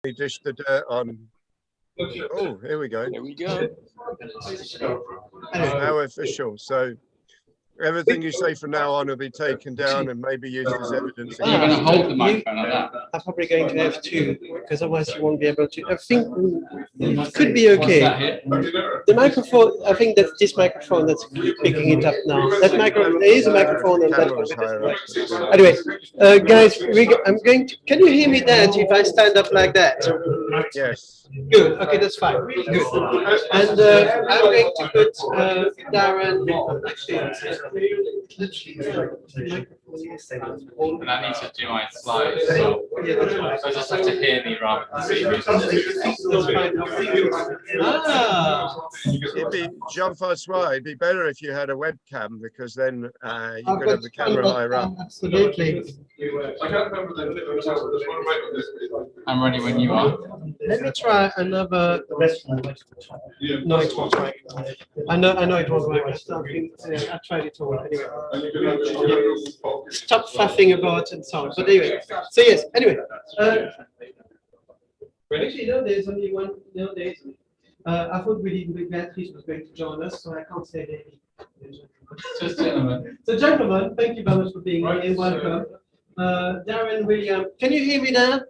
We dish the dirt on. Oh, here we go. There we go. Now official. So everything you say from now on will be taken down and maybe used as evidence. You're going to hold the microphone like that. I'm probably going to have to, because otherwise you won't be able to. I think it could be okay. The microphone, I think that's this microphone that's picking it up now. That microphone, there is a microphone on that one. Anyway, guys, I'm going to. Can you hear me, Dad, if I stand up like that? Yes. Good. Okay, that's fine. Good. And I'm going to put Darren. And I need to do my slides, so I just have to hear me rather than see me. It'd be Jean-Francois. It'd be better if you had a webcam because then you could have the camera higher up. Absolutely. I'm ready when you are. Let me try another. No, it won't work. I know it won't work. I tried it all anyway. Stop faffing about and so on. But anyway, so yes. Anyway, actually, no, there's only one. No, there isn't. I thought Beatrice was going to join us, so I can't say anything. Just gentlemen. So, gentlemen, thank you very much for being here. Welcome. Darren Williams, can you hear me now?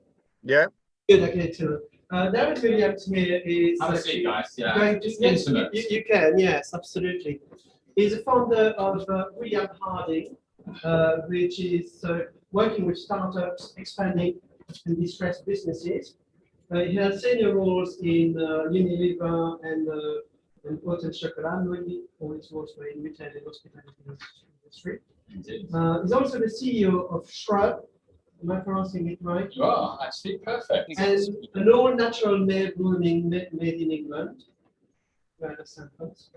Yeah. Good, okay, too. Darren Williams here is. Have a seat, guys. Yeah. Going to, yes, you can, yes, absolutely. He's a founder of William Harding, which is working with startups, expanding and distressed businesses. He has senior roles in Unilever and Haute Chocolat, mainly, or it's also in retail and hospitality industry. He's also the CEO of Shrub. Am I pronouncing it right? You are, actually, perfect. And an all-natural male grooming made in England. Where the samples.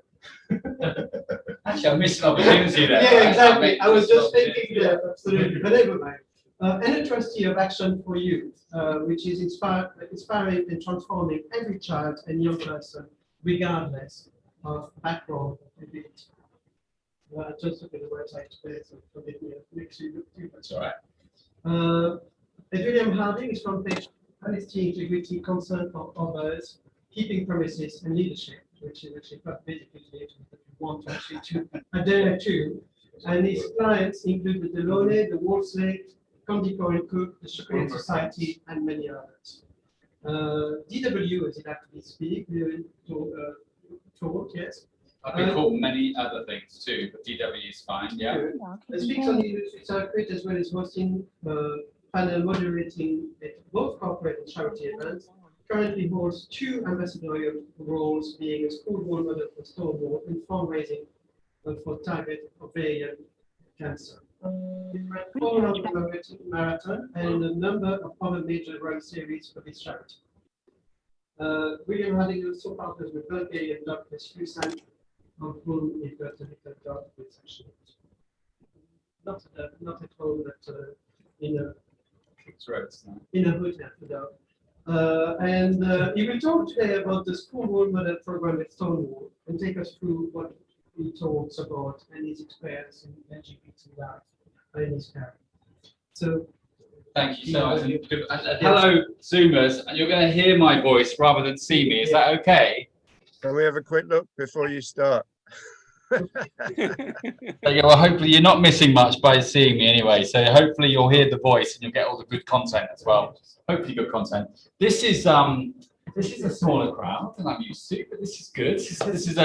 Actually, I'm missing opportunity there. Yeah, exactly. I was just thinking that, absolutely. But never mind. And a trustee of Action for Youth, which is inspiring and transforming every child and young person, regardless of background or ability. Just look at the website today, so forgive me. That's all right. William Harding is from page honesty, integrity, concern for others, keeping promises, and leadership, which is actually quite basically that you want to actually to adhere to. And his clients include the Delaunay, the Wolseley, Condicor and Cook, the Chocolate Society, and many others. DW, as it actually speaks, yes. I've been called many other things too, but DW is fine, yeah. It speaks on the circuit as well as hosting panel moderating at both corporate and charity events. Currently holds 2 ambassadorial roles, being a school role model for Stonewall and fundraising for target ovarian cancer. He ran 4 marathon and a number of other major run series for this charity. William Harding also partners with Bulgarian doctor Susan, of whom he got a little dog with actually not at home, but in a hotel for dog. And he will talk today about the school role model program at Stonewall and take us through what he talks about and his experience in LGBT life and his career. So, thank you so much. Hello, Zoomers. You're going to hear my voice rather than see me. Is that okay? Can we have a quick look before you start? Yeah, well, hopefully you're not missing much by seeing me anyway. So hopefully you'll hear the voice and you'll get all the good content as well. Hopefully good content. This is a smaller crowd than I'm used to, but this is good. This is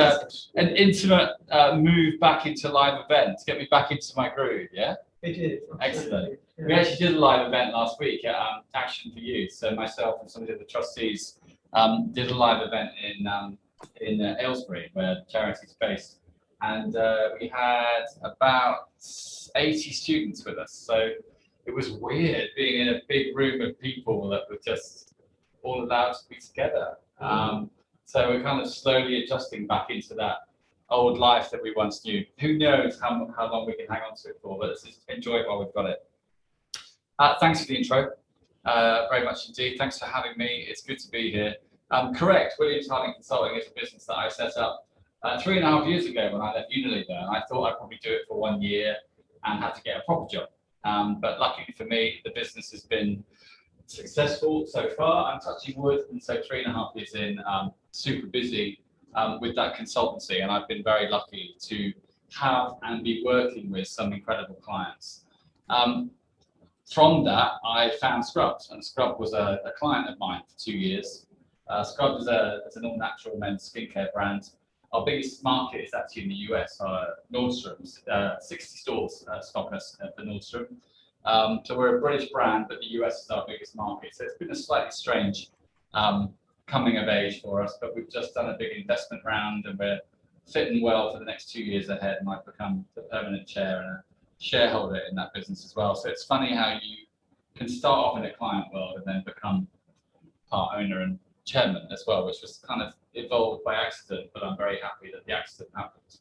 an intimate move back into live event to get me back into my groove. Yeah. it is. Excellent. We actually did a live event last week at Action for Youth. So myself and some of the other trustees did a live event in Aylesbury, where the charity is based. And we had about 80 students with us. So it was weird being in a big room of people that were just all allowed to be together. So we're kind of slowly adjusting back into that old life that we once knew. Who knows how long we can hang on to it for, but let's just enjoy it while we've got it. Thanks for the intro, very much indeed. Thanks for having me. It's good to be here. Correct, Williams Harding Consulting is a business that I set up 3.5 years ago when I left Unilever, and I thought I'd probably do it for 1 year and have to get a proper job. But luckily for me, the business has been successful so far. I'm touching wood, and so 3.5 years in, super busy with that consultancy, and I've been very lucky to have and be working with some incredible clients. From that, I found Scrub, and Scrub was a client of mine for 2 years. Scrub is an all-natural men's skincare brand. Our biggest market is actually in the US, Nordstrom's, 60 stores stock us for Nordstrom. So we're a British brand, but the US is our biggest market. So it's been a slightly strange coming of age for us, but we've just done a big investment round and we're fitting well for the next 2 years ahead, and I've become the permanent chair and a shareholder in that business as well. So it's funny how you can start off in a client world and then become part owner and chairman as well, which was kind of evolved by accident, but I'm very happy that the accident happened.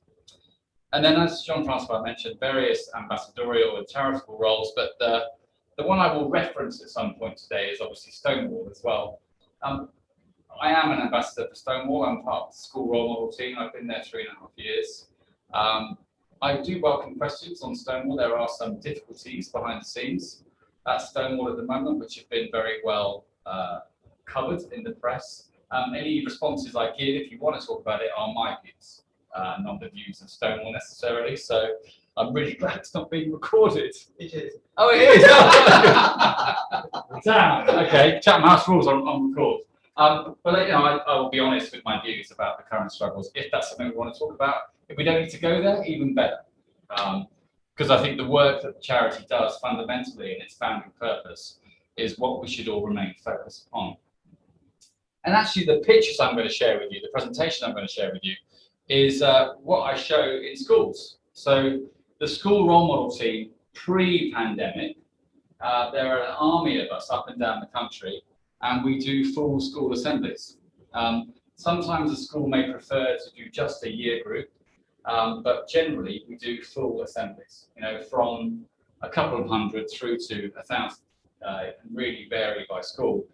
And then, as Jean-Francois mentioned, various ambassadorial and charitable roles, but the one I will reference at some point today is obviously Stonewall as well. I am an ambassador for Stonewall. I'm part of the school role model team. I've been there 3.5 years. I do welcome questions on Stonewall. There are some difficulties behind the scenes at Stonewall at the moment, which have been very well covered in the press. Any responses I give, if you want to talk about it, are my views, not the views of Stonewall necessarily. So I'm really glad it's not being recorded. It is. Oh, it is. Damn. Okay. Chatham House rules on record. But you know, I will be honest with my views about the current struggles. If that's something we want to talk about, if we don't need to go there, even better. Because I think the work that the charity does fundamentally in its founding purpose is what we should all remain focused on. And actually, the pictures I'm going to share with you, the presentation I'm going to share with you, is what I show in schools. So the school role model team pre-pandemic, there are an army of us up and down the country, and we do full school assemblies. Sometimes a school may prefer to do just a year group, but generally we do full assemblies, you know, from a couple of hundred through to 1,000. It can really vary by school.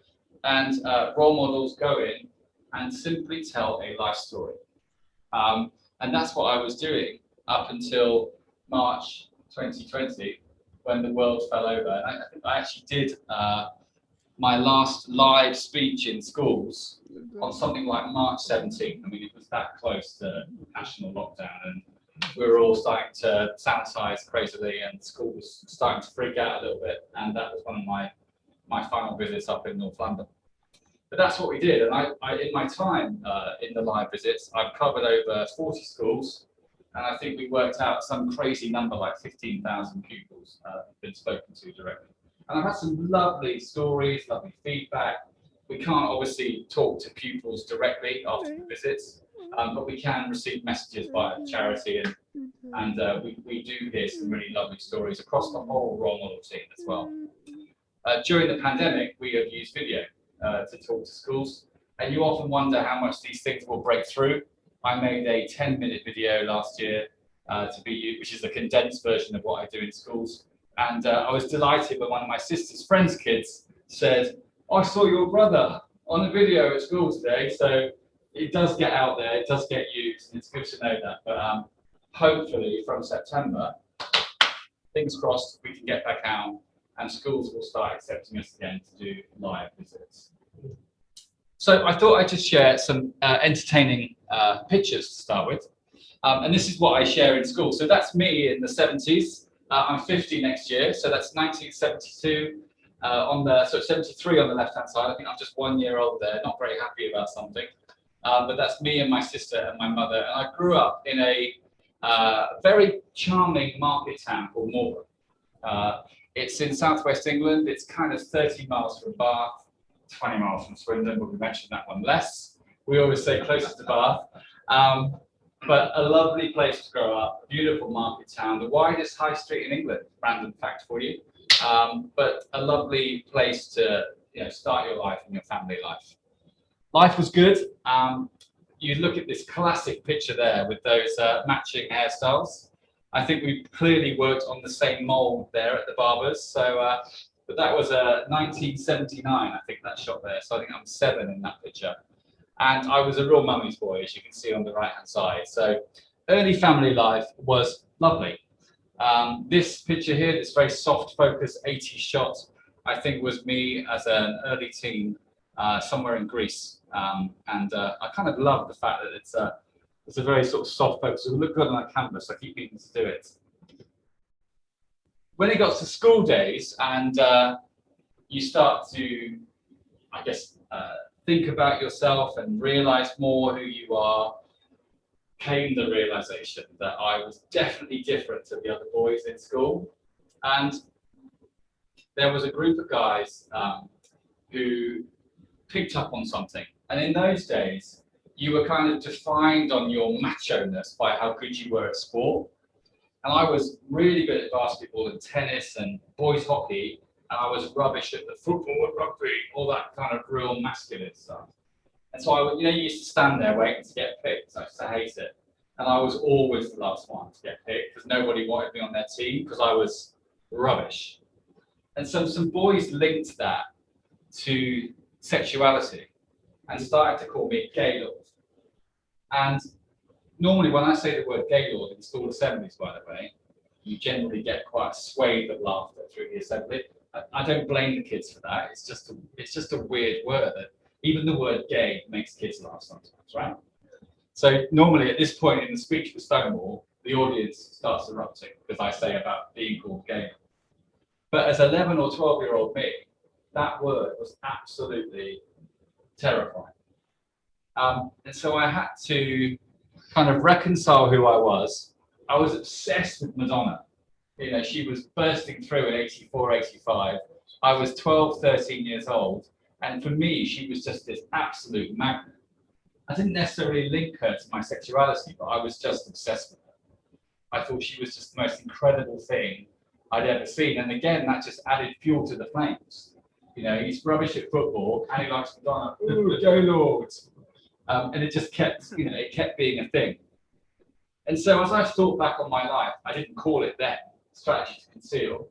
And role models go in and simply tell a life story. And that's what I was doing up until March 2020, when the world fell over. And I think I actually did my last live speech in schools on something like March 17th. I mean, it was that close to national lockdown, and we were all starting to sanitize crazily, and schools starting to freak out a little bit. And that was one of my final visits up in North London. But that's what we did. And I in my time in the live visits, I've covered over 40 schools. And I think we worked out some crazy number like 15,000 pupils have been spoken to directly. And I've had some lovely stories, lovely feedback. We can't obviously talk to pupils directly after the visits, but we can receive messages via the charity, and we do hear some really lovely stories across the whole role model team as well. During the pandemic, we have used video to talk to schools, and you often wonder how much these things will break through. I made a 10-minute video last year to be used, which is a condensed version of what I do in schools. And I was delighted when one of my sister's friends' kids said, "I saw your brother on the video at school today." So it does get out there, it does get used, and it's good to know that. But hopefully from September, fingers crossed, we can get back out and schools will start accepting us again to do live visits. So I thought I'd just share some entertaining pictures to start with. And this is what I share in school. So that's me in the 70s. I'm 50 next year, so that's 1972 so 73 on the left-hand side. I think I'm just 1 year old there, not very happy about something. But that's me and my sister and my mother. And I grew up in a very charming market town called Marlborough. It's in southwest England. It's kind of 30 miles from Bath, 20 miles from Swindon, but we mentioned that one less. We always say closest to Bath. But a lovely place to grow up, beautiful market town, the widest high street in England, random fact for you. But a lovely place to start your life and your family life. Life was good. You look at this classic picture there with those matching hairstyles. I think we clearly worked on the same mold there at the barbers. So, but that was 1979, I think that shot there. So I think I'm 7 in that picture. And I was a real mummy's boy, as you can see on the right-hand side. So early family life was lovely. This picture here, this very soft focus 80s shot, I think, was me as an early teen somewhere in Greece. And I kind of love the fact that it's a very sort of soft focus. It would look good on a canvas. I keep needing to do it. When it got to school days and you start to, I guess, think about yourself and realize more who you are, came the realization that I was definitely different to the other boys in school. And there was a group of guys who picked up on something. And in those days, you were kind of defined on your macho-ness by how good you were at sport. And I was really good at basketball and tennis and boys hockey, and I was rubbish at the football and rugby, all that kind of real masculine stuff. And so I, you used to stand there waiting to get picked. I used to hate it. And I was always the last one to get picked because nobody wanted me on their team because I was rubbish. And so some boys linked that to sexuality and started to call me Gaylord. And normally when I say the word Gaylord in school assemblies, by the way, you generally get quite a swathe of laughter through the assembly. I don't blame the kids for that. It's just a weird word that even the word gay makes kids laugh sometimes, right? So normally at this point in the speech for Stonewall, the audience starts erupting because I say about being called gay. But as 11 or 12-year-old me, that word was absolutely terrifying. And so I had to kind of reconcile who I was. I was obsessed with Madonna. She was bursting through in 84, 85. I was 12, 13 years old. And for me, she was just this absolute magnet. I didn't necessarily link her to my sexuality, but I was just obsessed with her. I thought she was just the most incredible thing I'd ever seen. And again, that just added fuel to the flames. He's rubbish at football and he likes Madonna. Ooh, go Lord. And it just kept, it kept being a thing. And so as I've thought back on my life, I didn't call it then strategy to conceal.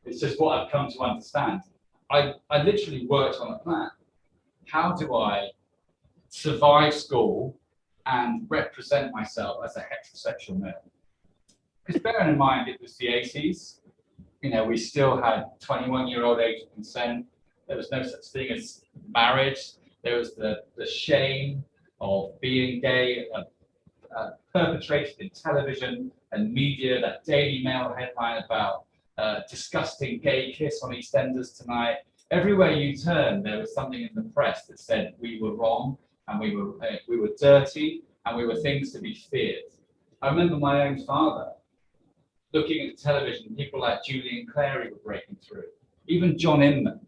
It's just what I've come to understand. I literally worked on a plan. How do I survive school and represent myself as a heterosexual male? Because bearing in mind, it was the 80s. We still had 21-year-old age of consent. There was no such thing as marriage. There was the shame of being gay, perpetrated in television and media, that Daily Mail headline about disgusting gay kiss on EastEnders tonight. Everywhere you turned, there was something in the press that said we were wrong and we were dirty and we were things to be feared. I remember my own father looking at the television, people like Julian Clary were breaking through, even John Inman,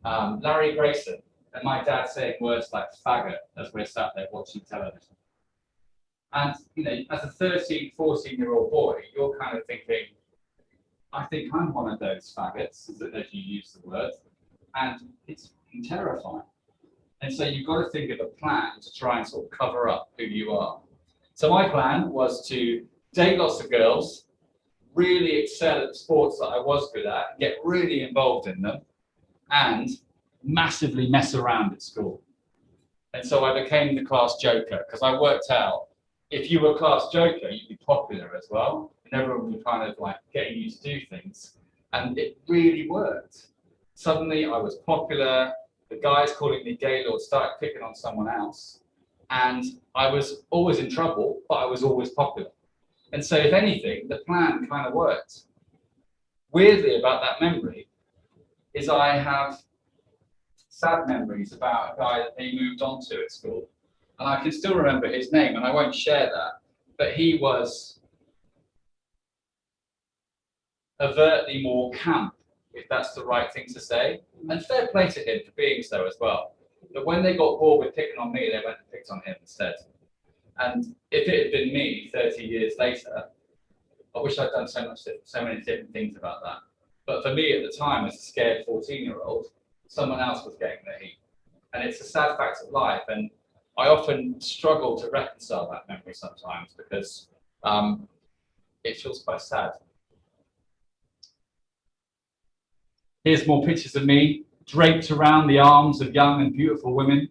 Larry Grayson, and my dad saying words like faggot as we're sat there watching television. And, as a 13, 14-year-old boy, you're kind of thinking, I think I'm one of those faggots, as you use the word, and it's terrifying. And so you've got to think of a plan to try and sort of cover up who you are. So my plan was to date lots of girls, really excel at the sports that I was good at, get really involved in them, and massively mess around at school. And so I became the class joker because I worked out if you were a class joker, you'd be popular as well. And everyone would kind of like getting you to do things. And it really worked. Suddenly I was popular. The guys calling me Gaylord started picking on someone else. And I was always in trouble, but I was always popular. And so if anything, the plan kind of worked. Weirdly about that memory is I have sad memories about a guy that they moved on to at school. And I can still remember his name, and I won't share that, but he was overtly more camp, if that's the right thing to say. And fair play to him for being so as well. But when they got bored with picking on me, they went and picked on him instead. And if it had been me 30 years later, I wish I'd done so many different things about that. But for me at the time, as a scared 14-year-old, someone else was getting the heat. And it's a sad fact of life. And I often struggle to reconcile that memory sometimes because it feels quite sad. Here's more pictures of me draped around the arms of young and beautiful women,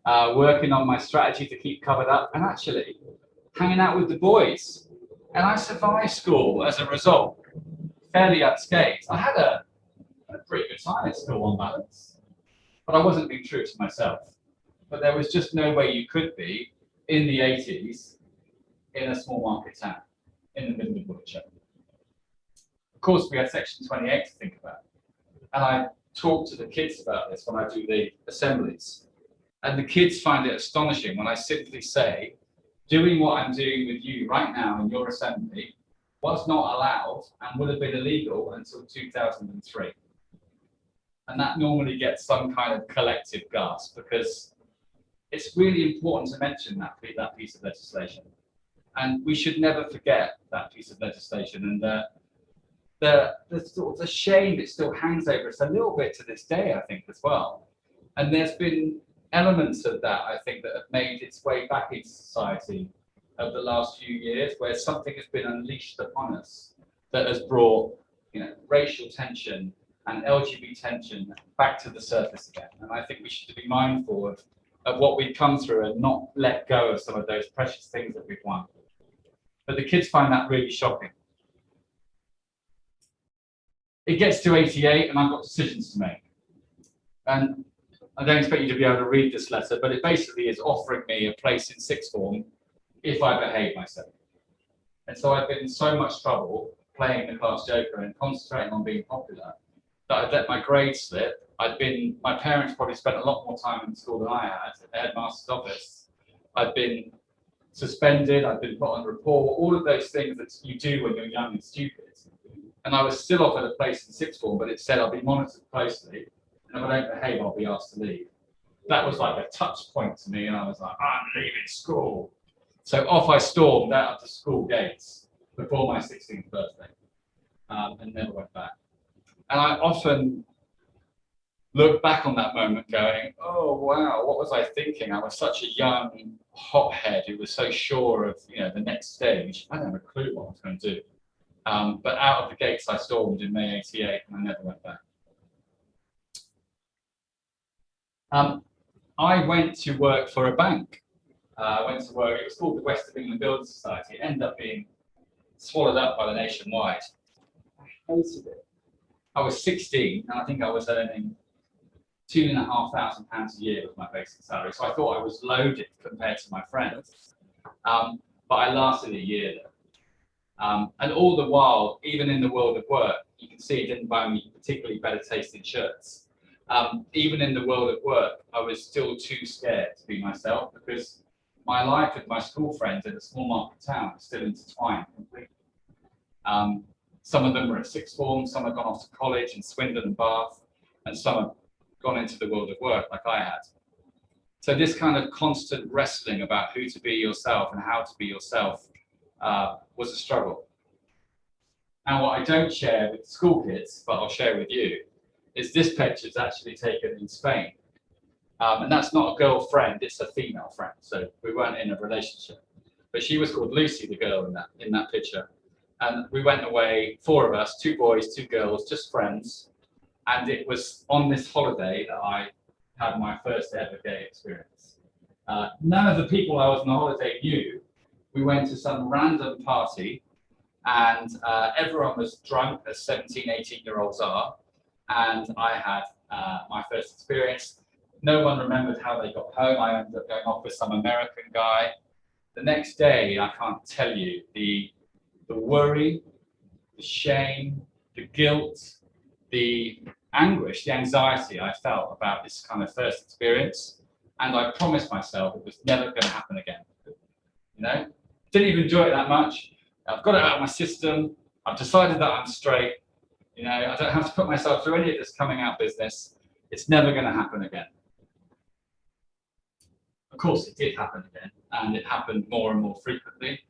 working on my strategy to keep covered up and actually hanging out with the boys. And I survived school as a result, fairly unscathed. I had a had a pretty good time, it's still on balance. But I wasn't being true to myself. But there was just no way you could be in the 80s in a small market town in the middle of Wiltshire. Of course, we had Section 28 to think about. And I talk to the kids about this when I do the assemblies. And the kids find it astonishing when I simply say, doing what I'm doing with you right now in your assembly was not allowed and would have been illegal until 2003. And that normally gets some kind of collective gasp, because it's really important to mention that piece of legislation. And we should never forget that piece of legislation, and the shame that still hangs over us a little bit to this day, I think, as well. And there's been elements of that, I think, that have made its way back into society over the last few years, where something has been unleashed upon us that has brought, racial tension and LGBT tension back to the surface again. And I think we should be mindful of what we've come through and not let go of some of those precious things that we've won. But the kids find that really shocking. It gets to 88 and I've got decisions to make. And I don't expect you to be able to read this letter, but it basically is offering me a place in sixth form if I behave myself. And so I've been in so much trouble playing the class joker and concentrating on being popular that I'd let my grades slip. My parents probably spent a lot more time in the school than I had at the headmaster's office. I'd been suspended, I'd been put on report, all of those things that you do when you're young and stupid. And I was still offered a place in sixth form, but it said I'll be monitored closely, and if I don't behave, I'll be asked to leave. That was like a touch point to me, and I was like, I'm leaving school. So off I stormed out of the school gates before my 16th birthday, and never went back. And I often look back on that moment going, oh, wow, what was I thinking? I was such a young hothead who was so sure of the next stage. I didn't have a clue what I was going to do. But out of the gates I stormed in May 88 and I never went back. I went to work for a bank. I went to work, it was called the West of England Building Society. It ended up being swallowed up by the Nationwide. I hated it. I was 16 and I think I was earning £2,500 a year was my basic salary. So I thought I was loaded compared to my friends. But I lasted a year there. And all the while, even in the world of work, you can see it didn't buy me particularly better tasting shirts. Even in the world of work, I was still too scared to be myself because my life with my school friends in a small market town is still intertwined completely. Some of them were at sixth form, some have gone off to college in Swindon and Bath, and some have gone into the world of work like I had. So this kind of constant wrestling about who to be yourself and how to be yourself was a struggle. And what I don't share with school kids, but I'll share with you, is this picture is actually taken in Spain. And that's not a girlfriend, it's a female friend. So we weren't in a relationship. But she was called Lucy, the girl in that picture. And we went away, 4 of us, 2 boys, 2 girls, just friends. And it was on this holiday that I had my first ever gay experience. None of the people I was on the holiday knew. We went to some random party and everyone was drunk, as 17, 18-year-olds are. And I had my first experience. No one remembered how they got home. I ended up going off with some American guy. The next day, I can't tell you, the worry, the shame, the guilt, the anguish, the anxiety I felt about this kind of first experience. And I promised myself it was never going to happen again. Didn't even enjoy it that much. I've got it out of my system. I've decided that I'm straight. I don't have to put myself through any of this coming out business. It's never going to happen again. Of course, it did happen again, and it happened more and more frequently.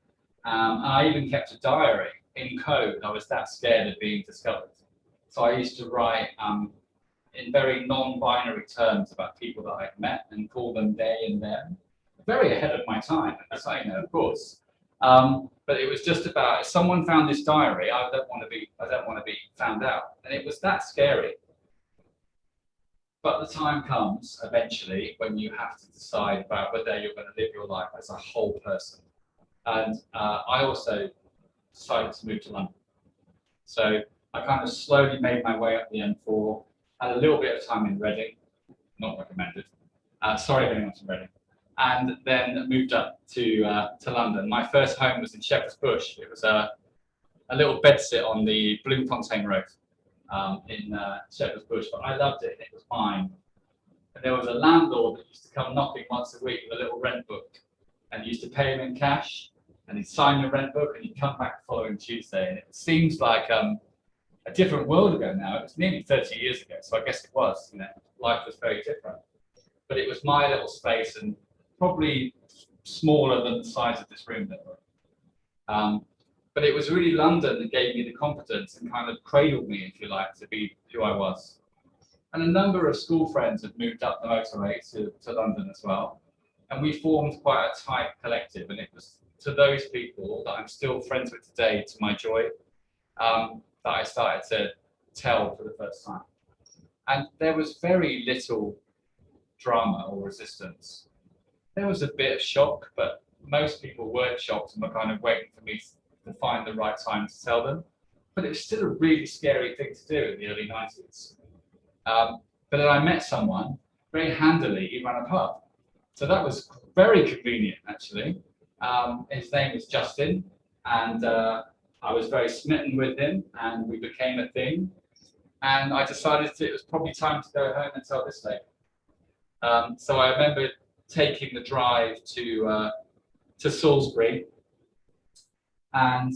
And I even kept a diary in code. I was that scared of being discovered. So I used to write in very non-binary terms about people that I'd met and call them they and them. Very ahead of my time, as I know, of course. But it was just about if someone found this diary, I don't want to be found out, and it was that scary. But the time comes eventually when you have to decide about whether you're going to live your life as a whole person. And I also decided to move to London. So I kind of slowly made my way up the M4, had a little bit of time in Reading, not recommended. Sorry if anyone's from Reading. And then moved up to London. My first home was in Shepherd's Bush. It was a little bedsit on the Bloemfontein Road in Shepherd's Bush, but I loved it. It was mine. And there was a landlord that used to come knocking once a week with a little rent book, and you used to pay him in cash, and he'd sign your rent book, and he'd come back the following Tuesday. And it seems like a different world ago now. It was nearly 30 years ago, so I guess it was. You know, life was very different. But it was my little space, and probably smaller than the size of this room that we're in. But it was really London that gave me the confidence and kind of cradled me, if you like, to be who I was. And a number of school friends had moved up the motorway to London as well. And we formed quite a tight collective. And it was to those people that I'm still friends with today, to my joy, that I started to tell for the first time. And there was very little drama or resistance. There was a bit of shock, but most people weren't shocked and were kind of waiting for me to find the right time to tell them. But it was still a really scary thing to do in the early 90s. But then I met someone, very handily, he ran a pub. So that was very convenient, actually. His name was Justin, and I was very smitten with him, and we became a thing. And I decided it was probably time to go home and tell this lady. So I remember taking the drive to Salisbury, and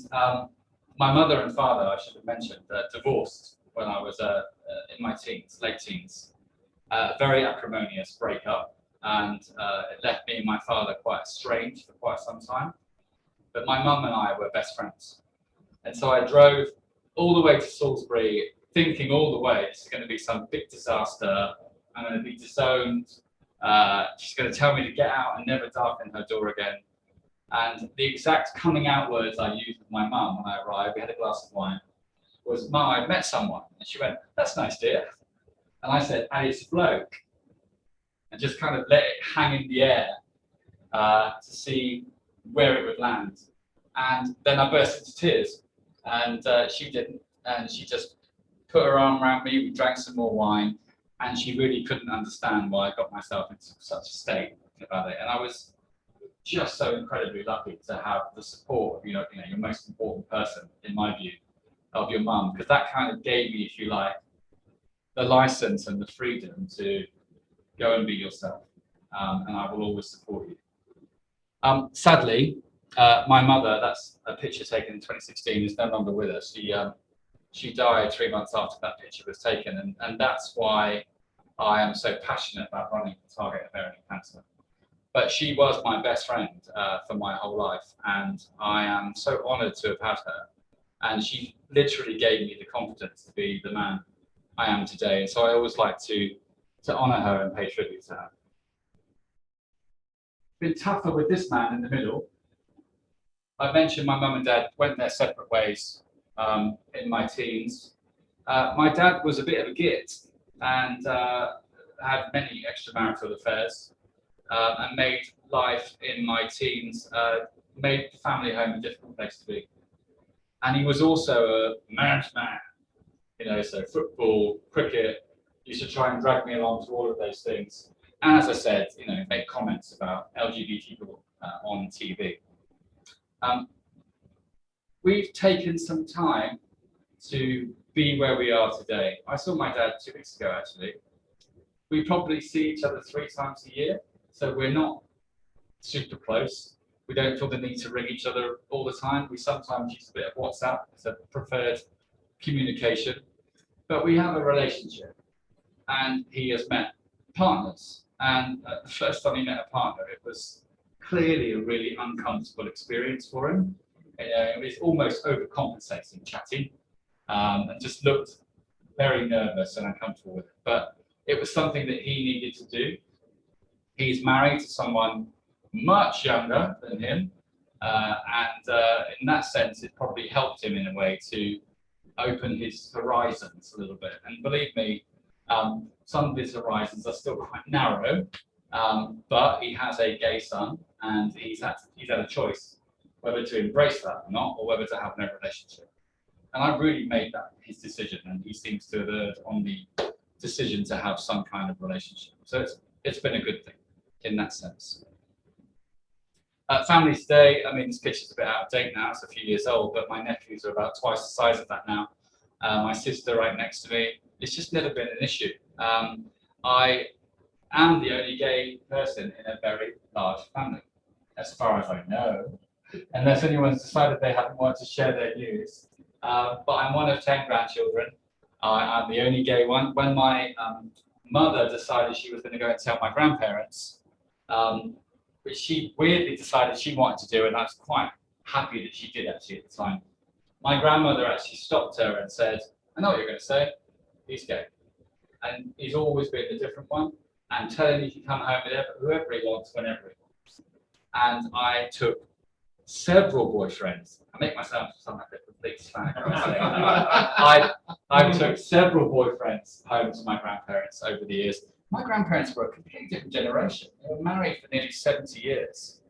my mother and father, I should have mentioned, divorced when I was in my teens, late teens. Very acrimonious breakup, and it left me and my father quite estranged for quite some time. But my mum and I were best friends. And so I drove all the way to Salisbury, thinking all the way, this is going to be some big disaster. I'm going to be disowned. She's going to tell me to get out and never darken her door again. And the exact coming out words I used with my mum when I arrived, we had a glass of wine, was, "Mum, I've met someone." And she went, "That's nice, dear." And I said, "And it's a bloke." And just kind of let it hang in the air to see where it would land. And then I burst into tears. And she didn't. And she just put her arm around me, we drank some more wine, and she really couldn't understand why I got myself into such a state about it. And I was just so incredibly lucky to have the support of your most important person, in my view, of your mum, because that kind of gave me, if you like, the license and the freedom to go and be yourself. And I will always support you. Sadly, my mother, that's a picture taken in 2016, is no longer with us. She died 3 months after that picture was taken, and that's why I am so passionate about running the target ovarian cancer. But she was my best friend for my whole life, and I am so honoured to have had her. And she literally gave me the confidence to be the man I am today. And so I always like to honour her and pay tribute to her. Been tougher with this man in the middle. I mentioned my mum and dad went their separate ways in my teens. My dad was a bit of a git and had many extramarital affairs and made life in my teens, made the family home a difficult place to be. And he was also a man's man, so football, cricket, used to try and drag me along to all of those things. And as I said, make comments about LGBT people on TV. We've taken some time to be where we are today. I saw my dad 2 weeks ago, actually. We probably see each other 3 times a year, so we're not super close. We don't feel the need to ring each other all the time. We sometimes use a bit of WhatsApp as a preferred communication, but we have a relationship, and he has met partners. And the first time he met a partner, it was clearly a really uncomfortable experience for him. It was almost overcompensating, chatting, and just looked very nervous and uncomfortable with it. But it was something that he needed to do. He's married to someone much younger than him, and in that sense, it probably helped him in a way to open his horizons a little bit. And believe me, some of his horizons are still quite narrow, but he has a gay son, and he's had a choice whether to embrace that or not, or whether to have no relationship. And I really made that his decision, and he seems to have erred on the decision to have some kind of relationship. So it's been a good thing in that sense. Family today, I mean, this picture's a bit out of date now, it's a few years old, but my nephews are about twice the size of that now. My sister right next to me. It's just never been an issue. I am the only gay person in a very large family, as far as I know, unless anyone's decided they haven't wanted to share their views. But I'm one of 10 grandchildren. I'm the only gay one. When my mother decided she was going to go and tell my grandparents, which she weirdly decided she wanted to do, and I was quite happy that she did actually at the time. My grandmother actually stopped her and said, I know what you're going to say, he's gay. And he's always been a different one, and tell him he can come home with whoever he wants, whenever he wants. And I took several boyfriends. I make myself sound like a complete fag. I took several boyfriends home to my grandparents over the years. My grandparents were a completely different generation. They were married for nearly 70 years.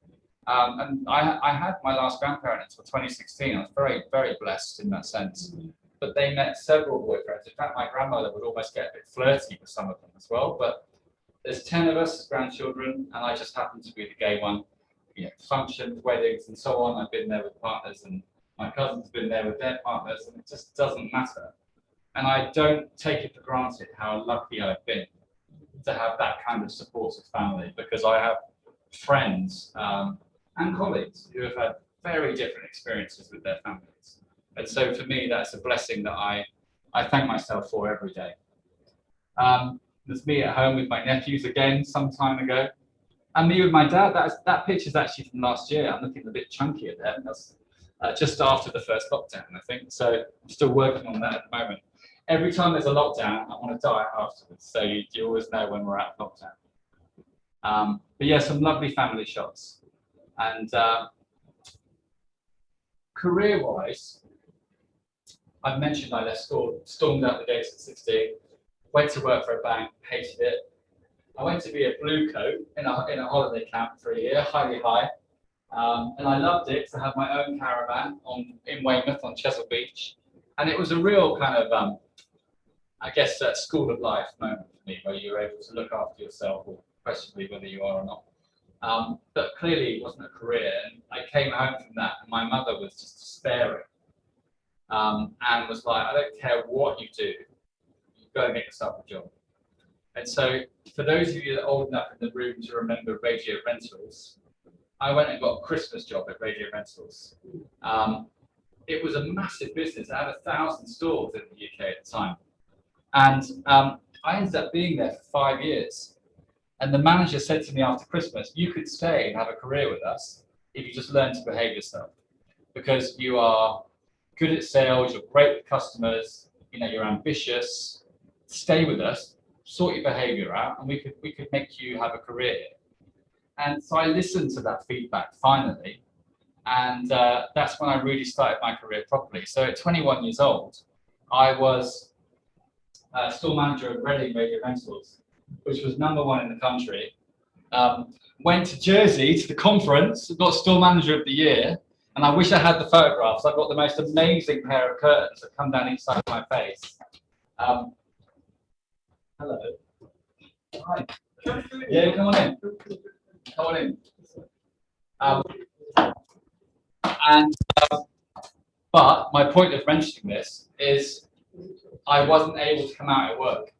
And I had my last grandparent until 2016. I was very, very blessed in that sense. But they met several boyfriends. In fact, my grandmother would almost get a bit flirty with some of them as well. But there's 10 of us grandchildren, and I just happen to be the gay one. You know, functions, weddings, and so on. I've been there with partners, and my cousin's been there with their partners, and it just doesn't matter. And I don't take it for granted how lucky I've been to have that kind of supportive family, because I have friends and colleagues who have had very different experiences with their families. And so for me, that's a blessing that I thank myself for every day. There's me at home with my nephews again some time ago. And me with my dad. That picture's actually from last year. I'm looking a bit chunkier there. That's just after the first lockdown, I think. So I'm still working on that at the moment. Every time there's a lockdown, I want to die afterwards. So you always know when we're out of lockdown. But yeah, some lovely family shots. And career-wise, I've mentioned I left school, stormed out the gates at 16, went to work for a bank, hated it. I went to be a blue coat in a holiday camp for a year, highly high. And I loved it to have my own caravan in Weymouth on Chesil Beach. And it was a real kind of, I guess, school of life moment for me, where you were able to look after yourself, or questionably whether you are or not. But clearly it wasn't a career. And I came home from that, and my mother was just despairing. And was like, I don't care what you do, you've got to get yourself a job. And so for those of you that are old enough in the room to remember Radio Rentals, I went and got a Christmas job at Radio Rentals. It was a massive business. I had 1,000 stores in the UK at the time. And I ended up being there for 5 years. And the manager said to me after Christmas, you could stay and have a career with us if you just learn to behave yourself. Because you are good at sales, you're great with customers, you know, you're ambitious, stay with us, sort your behavior out, and we could make you have a career. And so I listened to that feedback finally, and that's when I really started my career properly. So at 21 years old, I was store manager at Reading Radio Rentals, which was #1 in the country. Went to Jersey to the conference, got store manager of the year, and I wish I had the photographs. I've got the most amazing pair of curtains that come down each side of my face. Hello. Hi. Yeah, come on in. Come on in. But my point of mentioning this is I wasn't able to come out at work.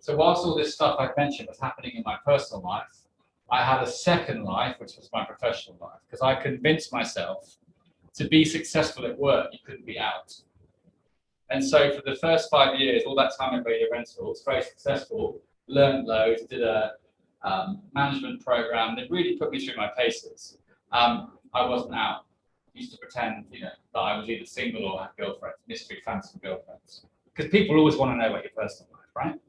So whilst all this stuff I've mentioned was happening in my personal life, I had a second life, which was my professional life, because I convinced myself to be successful at work, you couldn't be out. And so for the first 5 years, all that time at Radio Rentals, very successful, learned loads, did a management program that really put me through my paces. I wasn't out. Used to pretend, you know, that I was either single or had girlfriends, mystery phantom girlfriends. Because people always want to know about your personal life, right?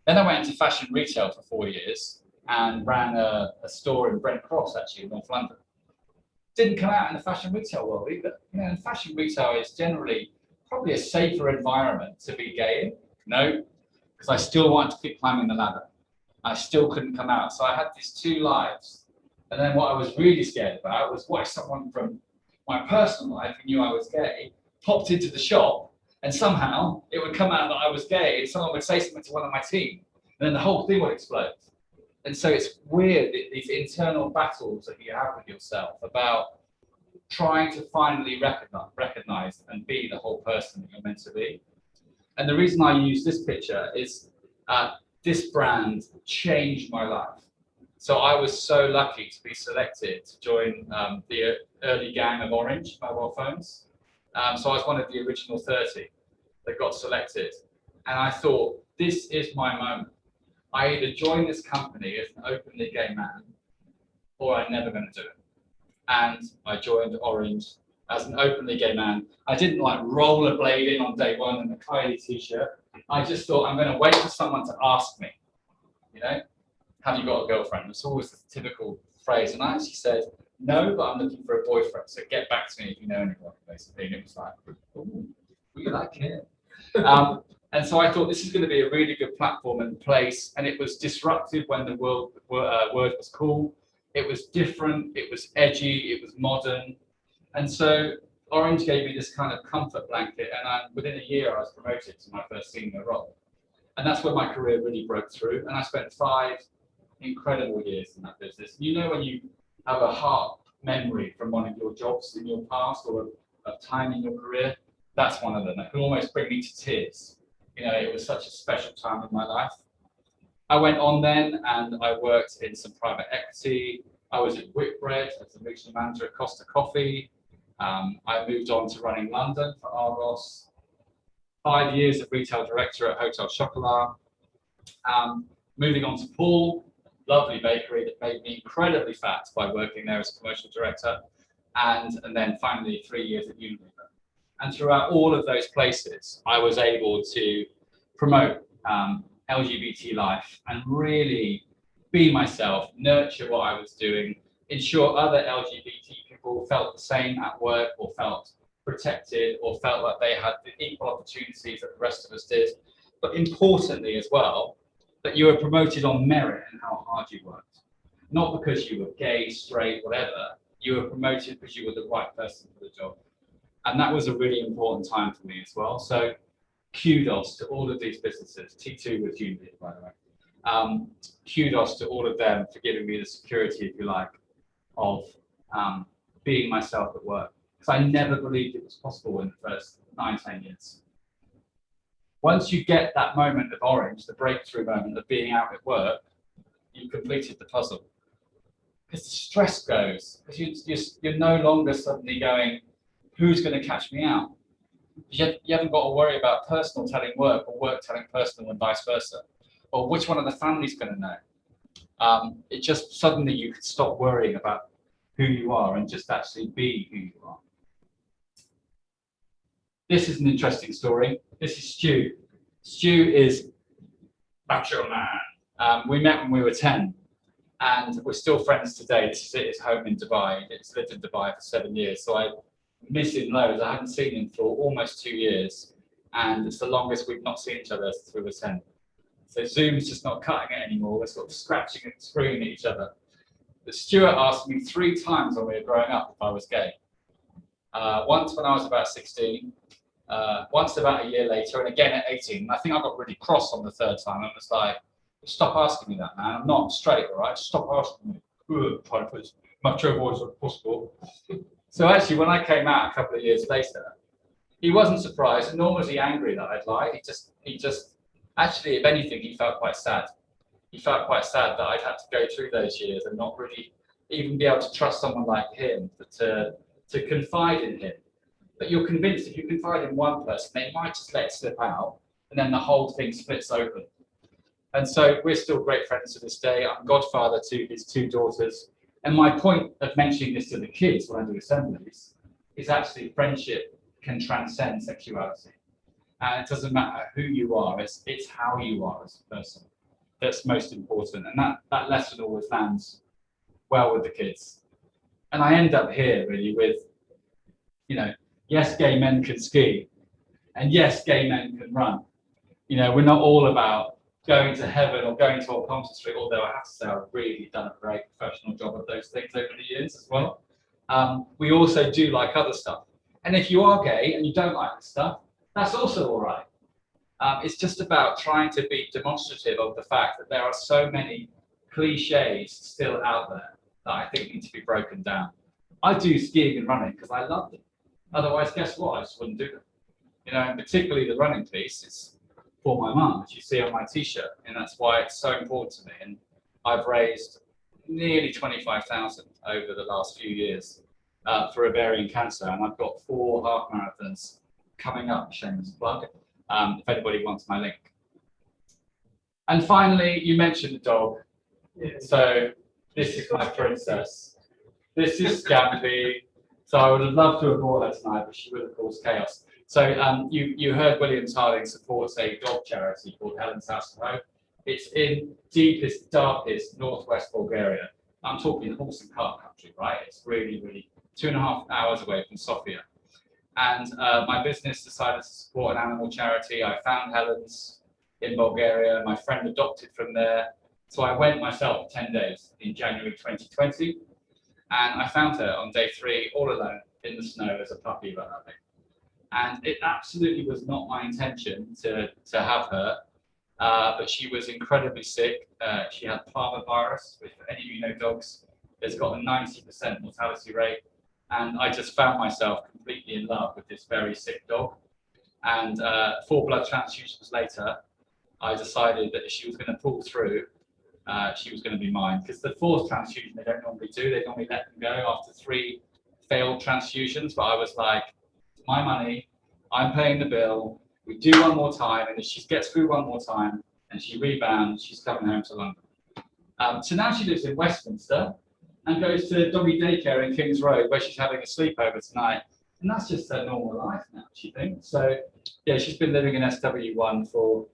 Then I went into fashion retail for 4 years and ran a store in Brent Cross, actually, in North London. Didn't come out in the fashion retail world either. You know, and fashion retail is generally probably a safer environment to be gay in. No, because I still wanted to keep climbing the ladder. I still couldn't come out. So I had these two lives. And then what I was really scared about was what if someone from my personal life who knew I was gay popped into the shop, and somehow it would come out that I was gay, and someone would say something to one of my team, and then the whole thing would explode. And so it's weird, these internal battles that you have with yourself about trying to finally recognize and be the whole person that you're meant to be. And the reason I use this picture is this brand changed my life. So I was so lucky to be selected to join the early gang of Orange mobile phones. So I was one of the original 30 that got selected. And I thought, this is my moment. I either join this company as an openly gay man, or I'm never going to do it. And I joined Orange as an openly gay man. I didn't like rollerblading on day one in a Kylie t-shirt. I just thought, I'm going to wait for someone to ask me, you know, have you got a girlfriend? It's always the typical phrase. And I actually said, no, but I'm looking for a boyfriend. So get back to me if you know anyone, basically. And it was like, ooh, we like him. And so I thought this is going to be a really good platform and place. And it was disruptive when the word was cool. It was different. It was edgy. It was modern. And so Orange gave me this kind of comfort blanket. And within a year, I was promoted to my first senior role. And that's where my career really broke through. And I spent 5 incredible years in that business. You know, when you have a heart memory from one of your jobs in your past or a time in your career, that's one of them. That can almost bring me to tears. You know, it was such a special time in my life. I went on then and I worked in some private equity. I was at Whitbread as a regional manager at Costa Coffee. I moved on to running London for Argos. 5 years of retail director at Hotel Chocolat. Moving on to Paul, lovely bakery that made me incredibly fat by working there as a commercial director. And then finally 3 years at Unilever. And throughout all of those places, I was able to promote LGBT life and really be myself, nurture what I was doing, ensure other LGBT people felt the same at work or felt protected or felt like they had the equal opportunities that the rest of us did. But importantly as well, that you were promoted on merit and how hard you worked. Not because you were gay, straight, whatever. You were promoted because you were the right person for the job. And that was a really important time for me as well. So kudos to all of these businesses. T2 was Unilever, by the way. Kudos to all of them for giving me the security, if you like, of being myself at work. Because I never believed it was possible in the first 9-10 years. Once you get that moment of Orange, the breakthrough moment of being out at work, you've completed the puzzle. Because the stress goes. Because you're no longer suddenly going, who's going to catch me out? You haven't got to worry about personal telling work or work telling personal and vice versa. Or which one of the family's going to know. It just suddenly you can stop worrying about who you are and just actually be who you are. This is an interesting story. This is Stu. Stu is macho man. We met when we were 10 and we're still friends today. This is at his home in Dubai. He's lived in Dubai for 7 years. So I miss him loads. I haven't seen him for almost 2 years. And it's the longest we've not seen each other since we were 10. So Zoom's just not cutting it anymore. We're sort of scratching and screaming at each other. But Stuart asked me 3 times when we were growing up if I was gay. Once when I was about 16, once about a year later, and again at 18. I think I got really cross on the 3rd time. I was like, stop asking me that, man. I'm not straight, all right? Stop asking me. Trying to put as macho voice as possible. So actually, when I came out a couple of years later, he wasn't surprised, nor was he angry that I'd lied. He just, actually, if anything, he felt quite sad. He felt quite sad that I'd had to go through those years and not really even be able to trust someone like him, to confide in him. But you're convinced if you confide in one person, they might just let it slip out, and then the whole thing splits open. And so we're still great friends to this day. I'm godfather to his 2 daughters. And my point of mentioning this to the kids when I do assemblies is actually friendship can transcend sexuality. And it doesn't matter who you are, it's how you are as a person that's most important. And that lesson always lands well with the kids. And I end up here really with, you know, yes, gay men can ski. And yes, gay men can run. You know, we're not all about going to heaven or going to Old Street, although I have to say I've really done a very professional job of those things over the years as well. We also do like other stuff. And if you are gay and you don't like this stuff, that's also all right. It's just about trying to be demonstrative of the fact that there are so many cliches still out there that I think need to be broken down. I do skiing and running because I love them. Otherwise, guess what? I just wouldn't do them. You know, and particularly the running piece is for my mum, as you see on my t-shirt, and that's why it's so important to me. And I've raised nearly 25,000 over the last few years for ovarian cancer, and I've got 4 half marathons coming up, shameless plug, if anybody wants my link. And finally, you mentioned the dog. So this is my princess. This is Scampi. So I would have loved to have brought her tonight, but she would have caused chaos. So you heard Williams Harding supports a dog charity called Helen's House of Hope. It's in deepest, darkest northwest Bulgaria. I'm talking horse and cart country, right? It's really, really 2.5 hours away from Sofia. And my business decided to support an animal charity. I found Helen's in Bulgaria. My friend adopted from there. So I went myself for 10 days in January 2020. And I found her on day 3, all alone in the snow as a puppy running. And it absolutely was not my intention to have her, but she was incredibly sick. She had parvovirus, which for any of you know dogs, it's got a 90% mortality rate. And I just found myself completely in love with this very sick dog. And 4 blood transfusions later, I decided that if she was going to pull through, she was going to be mine. Because the 4th transfusion, they don't normally do. They normally let them go after 3 failed transfusions. But I was like, it's my money. I'm paying the bill. We do one more time. And if she gets through one more time and she rebounds, she's coming home to London. So now she lives in Westminster and goes to doggy daycare in King's Road, where she's having a sleepover tonight. And that's just her normal life now, she thinks. So, yeah, she's been living in SW1 for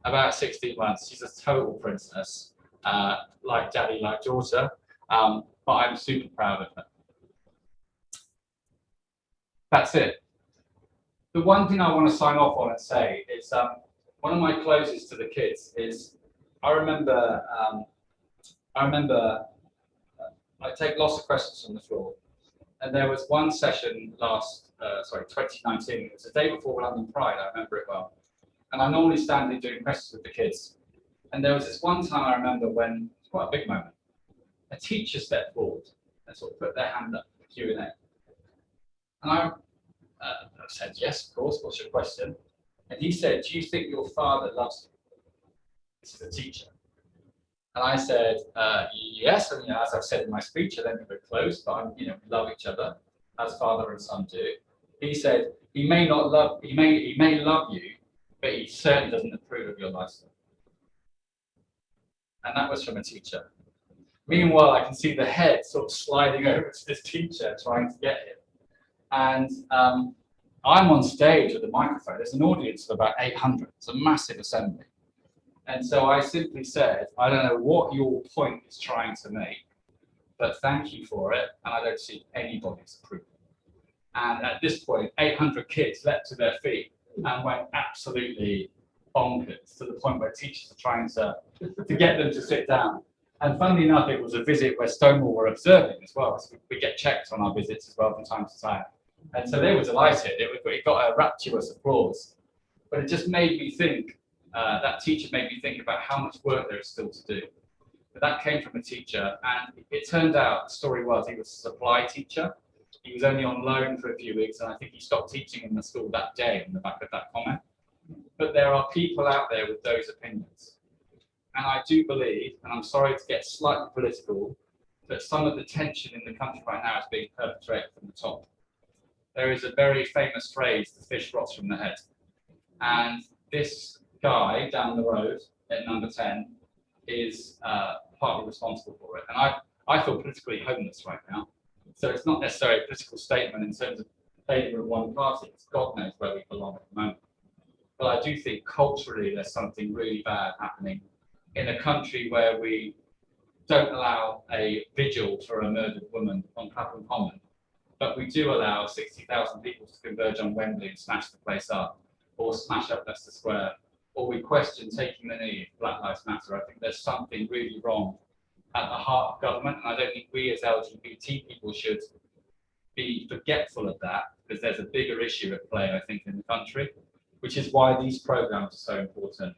about 16 months. She's a total princess, like daddy, like daughter. But I'm super proud of her. That's it. The one thing I want to sign off on and say is one of my closest to the kids is I remember I take lots of questions from the floor, and there was one session 2019. It was the day before London Pride. I remember it well, and I normally stand here doing questions with the kids. And there was this one time I remember when it's quite a big moment. A teacher stepped forward and sort of put their hand up for Q&A, and I said, "Yes, of course. What's your question?" And he said, "Do you think your father loves you?" This is a teacher. And I said, yes, and as I've said in my speech, I don't think we're close, but we love each other as father and son do. He said, he may love you, but he certainly doesn't approve of your lifestyle. And that was from a teacher. Meanwhile, I can see the head sort of sliding over to this teacher trying to get him. And I'm on stage with a microphone. There's an audience of about 800. It's a massive assembly. And so I simply said, I don't know what your point is trying to make, but thank you for it. And I don't see anybody's approval. And at this point, 800 kids leapt to their feet and went absolutely bonkers to the point where teachers are trying to get them to sit down. And funnily enough, it was a visit where Stonewall were observing as well. So we get checked on our visits as well from time to time. And so they were delighted. It got a rapturous applause. But it just made me think, that teacher made me think about how much work there is still to do. But that came from a teacher, and it turned out, the story was, he was a supply teacher. He was only on loan for a few weeks, and I think he stopped teaching in the school that day on the back of that comment. But there are people out there with those opinions. And I do believe, and I'm sorry to get slightly political, that some of the tension in the country right now is being perpetrated from the top. There is a very famous phrase, the fish rots from the head. And this guy down the road at number 10 is partly responsible for it. And I feel politically homeless right now. So it's not necessarily a political statement in terms of favour of one party. It's God knows where we belong at the moment. But I do think culturally there's something really bad happening in a country where we don't allow a vigil for a murdered woman on Clapham Common, but we do allow 60,000 people to converge on Wembley and smash the place up, or smash up Leicester Square, or we question taking the knee if Black Lives Matter. I think there's something really wrong at the heart of government, and I don't think we as LGBT people should be forgetful of that, because there's a bigger issue at play, I think, in the country, which is why these programs are so important,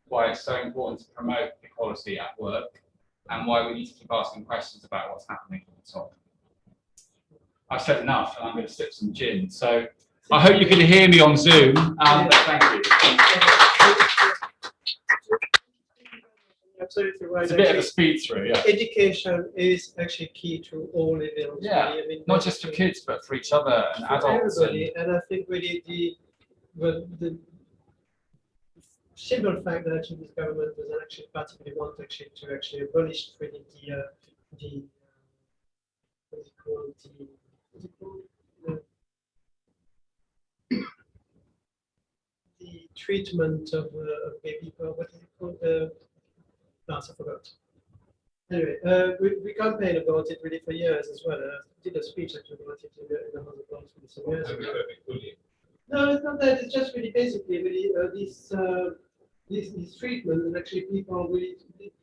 why it's so important to promote equality at work, and why we need to keep asking questions about what's happening at the top. I've said enough, and I'm going to sip some gin. So I hope you can hear me on Zoom. Thank you. Absolutely right. It's a bit of a speed through, yeah. Education is actually key to all levels. Yeah, really. I mean, not just for kids, but for each other and for adults. everybody. And I think really the simple fact that actually this government doesn't actually particularly want actually to actually abolish really the what's it called, the treatment of gay people. What is it called? No, I forgot. Anyway, we campaigned about it really for years as well. I did a speech actually about it in the House of Lords for some years ago. No, it's not that. It's just really basically really this treatment is actually people really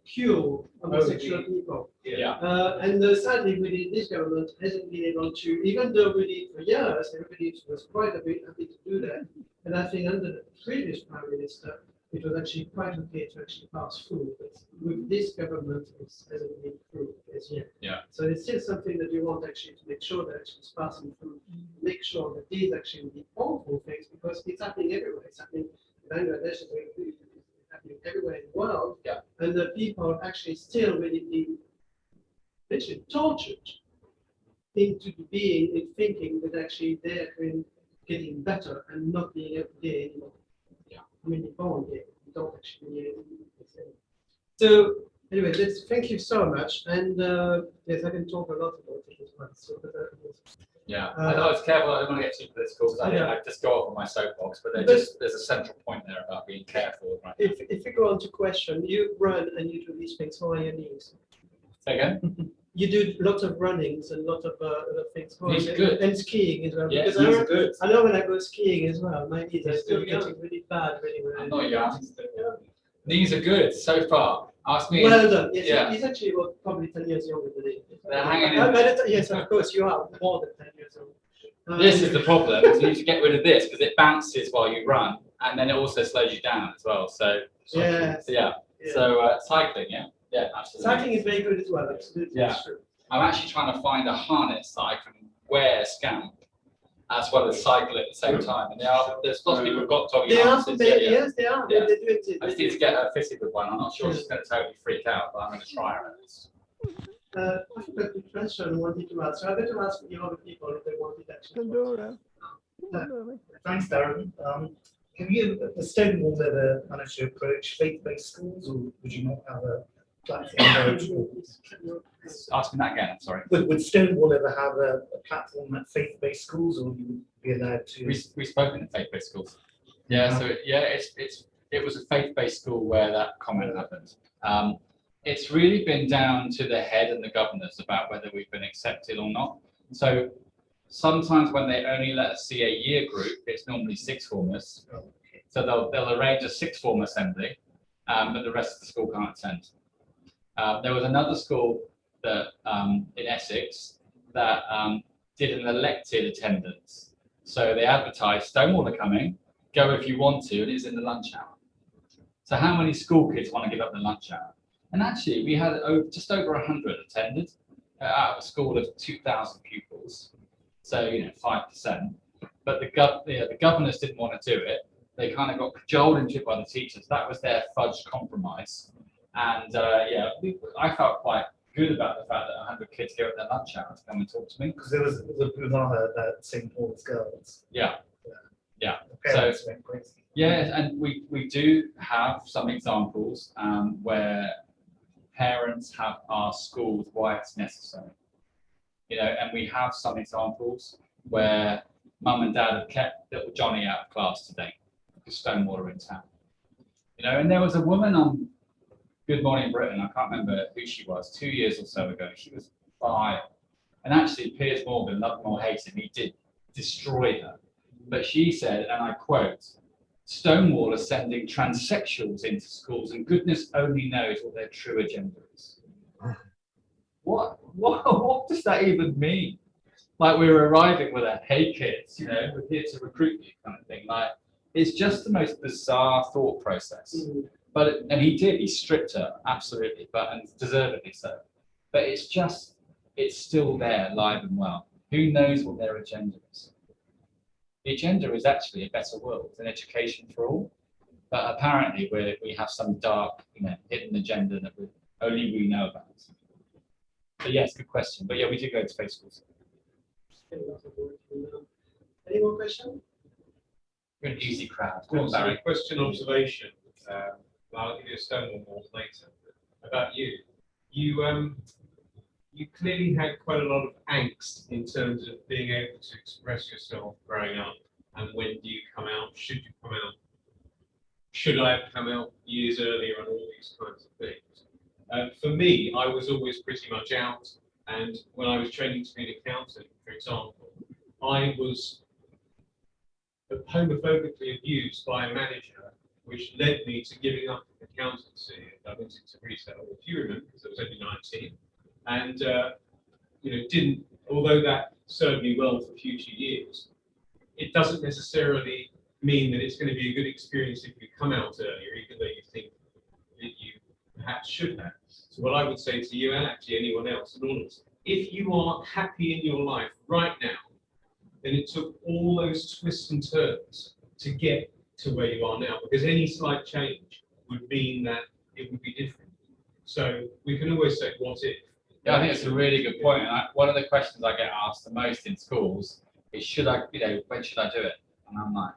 cure homosexual people. Yeah. And sadly, really, this government hasn't been able to, even though really for years everybody was quite a bit happy to do that. And I think under the previous Prime Minister, it was actually quite okay to actually pass through. But with this government, it hasn't been through as yet. Yeah. So it's still something that you want actually to make sure that actually it's passing through. Make sure that these actually the awful things, because it's happening everywhere. It's happening in Bangladesh, it's happening everywhere in the world. Yeah. And the people actually still really being literally tortured into being and thinking that actually they're getting better and not being gay anymore. I mean, you're born gay, you don't actually. So anyway, thank you so much. And yes, I can talk a lot about it as well. So, Yeah, I was careful. I don't want to get too political because I just go off on my soapbox. But there's a central point there about being careful. Right? If you go on to question, you run and you do these things. How are your knees? Say again. You do lots of runnings and lots of other things. These are good. And skiing as well. Yeah, because these are good. I know when I go skiing as well, my knees are These still are getting really bad. Really, I'm not young. These are good so far. Ask me. Well done. Yes, Yeah. he's actually about probably 10 years younger than me. They're hanging in. Yes, of course, you are more than 10 years old. This is the problem. So you need to get rid of this because it bounces while you run, and then it also slows you down as well. So Yeah. So cycling, yeah, absolutely. Cycling is very good as well. Absolutely. Yeah. That's true. I'm actually trying to find a harness that I can wear Scamp as well as cycle at the same time. And there's lots of people who've got doggy They are. harnesses. Yes, they are. Yeah. They do it. I just need to get her fitted with one. I'm not sure she's going to totally freak out, but I'm going to try her at this. I think that the question wanted to ask. So I better ask the other people if they wanted actually. Thanks, Darren. Have you at Stonewall ever managed to approach faith-based schools, or would you not have a platform? Ask me that again, I'm sorry. Would Stonewall ever have a platform at faith-based schools, or you would be allowed to? We've spoken at faith-based schools. Yeah, so it was a faith-based school where that comment happened. It's really been down to the head and the governors about whether we've been accepted or not. So sometimes when they only let us see a year group, it's normally sixth formers. So they'll arrange a sixth form assembly, but the rest of the school can't attend. There was another school that in Essex that did an elected attendance. So they advertised, Stonewall are coming, go if you want to, and it's in the lunch hour. So how many school kids want to give up the lunch hour? And actually, we had just over 100 attended out of a school of 2,000 pupils. So, 5%. But the governors didn't want to do it. They kind of got cajoled into it by the teachers. That was their fudge compromise. And I felt quite good about the fact that 100 kids gave up their lunch hour to come and talk to me. Because there was a brouhaha about St. Paul's girls. Yeah. The parents went crazy. Yeah, and we do have some examples where parents have asked schools why it's necessary. And we have some examples where mum and dad have kept little Johnny out of class today because Stonewall are in town. And there was a woman on Good Morning Britain, I can't remember who she was, 2 years or so ago. She was vile. And actually, Piers Morgan, love him or hate him, he did destroy her. But she said, and I quote, Stonewall are sending transsexuals into schools and goodness only knows what their true agenda is. What does that even mean? like we were arriving with a hey kids, you know, we're here to recruit you kind of thing. Like it's just the most bizarre thought process. But and he stripped her absolutely, but and deservedly so. But it's still there, alive and well. Who knows what their agenda is? The agenda is actually a better world, an education for all. But apparently we have some dark, you know, hidden agenda that only we know about. But yes, good question. But yeah, we do go to faith schools. Any more questions? We're an easy crowd. Go on, Barry. Question observation. I'll give you a Stonewall more later. About you. You clearly had quite a lot of angst in terms of being able to express yourself growing up. And when do you come out? Should you come out? Should I have come out years earlier and all these kinds of things? For me, I was always pretty much out. And when I was training to be an accountant, for example, I was homophobically abused by a manager, which led me to giving up accountancy. I went into retail, if you remember, because I was only 19. And, although that served me well for future years, it doesn't necessarily mean that it's going to be a good experience if you come out earlier, even though you think that you perhaps should have. So what I would say to you, and actually anyone else, and all of us, if you are happy in your life right now, then it took all those twists and turns to get to where you are now, because any slight change would mean that it would be different. So we can always say, what if? Yeah, I think it's a really good point. And one of the questions I get asked the most in schools is, when should I do it? And I'm like,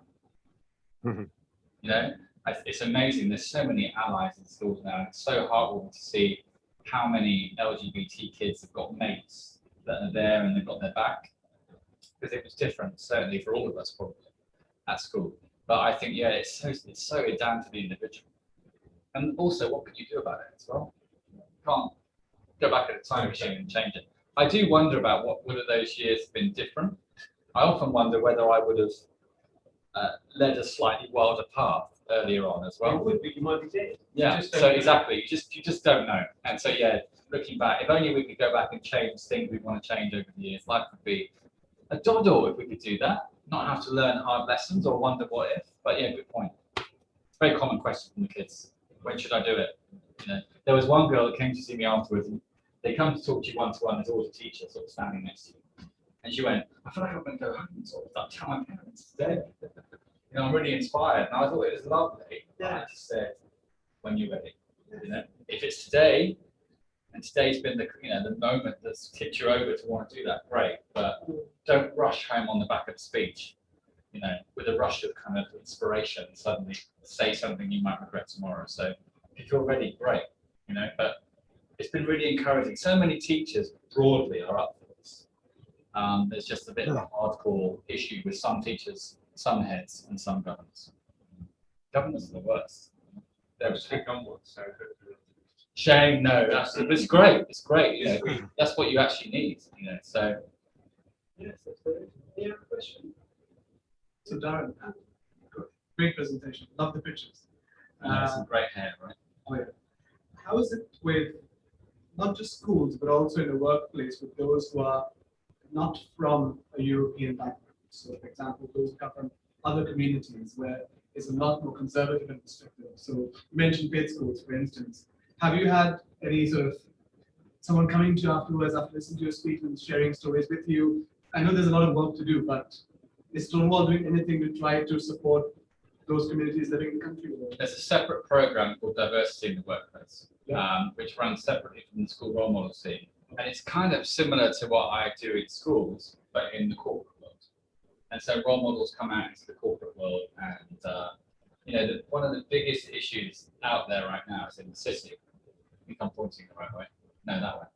it's amazing. There's so many allies in schools now. It's so heartwarming to see how many LGBT kids have got mates that are there and they've got their back. Because it was different, certainly for all of us probably at school. But I think, it's so down to the individual. And also, what can you do about it as well? You can't go back at a time machine and change it. I do wonder about what would have those years been different. I often wonder whether I would have led a slightly wilder path earlier on as well. It would, but you might be dead. Yeah, so exactly, you just don't know. And so looking back, if only we could go back and change things we want to change over the years, life would be a doddle if we could do that. Not have to learn hard lessons or wonder what if. But yeah, good point. It's a very common question from the kids. When should I do it? There was one girl that came to see me afterwards, and they come to talk to you one-to-one. There's always a teacher sort of standing next to you, and she went, "I feel like I'm going to go home and sort of like tell my parents today. I'm really inspired." And I thought it was lovely. Yeah. I just said, "When you're ready, if it's today, and today's been the moment that's tipped you over to want to do that, great. But don't rush home on the back of a speech, with a rush of kind of inspiration. Suddenly say something you might regret tomorrow. So if you're ready, great. But it's been really encouraging. So many teachers broadly are up for this. There's just a bit of a hardcore issue with some teachers, some heads, and some governors. Governors are the worst. They're shame, no, absolutely. It's great. It's great. That's what you actually need. So. Yes, that's great. Any other question? So Darren, great presentation. Love the pictures. Some great hair, right? Oh yeah. How is it with not just schools, but also in the workplace with those who are not from a European background? So, for example, those who come from other communities where it's a lot more conservative and restrictive. So, you mentioned faith schools, for instance. Have you had any sort of someone coming to you afterwards after listening to your speech and sharing stories with you? I know there's a lot of work to do, but is Stonewall doing anything to try to support those communities living in the country? There's a separate program called Diversity in the Workplace, which runs separately from the school role model scene. And it's kind of similar to what I do in schools, but in the corporate world. And so role models come out into the corporate world. And, one of the biggest issues out there right now is in the city. I think I'm pointing the right way. No, that way.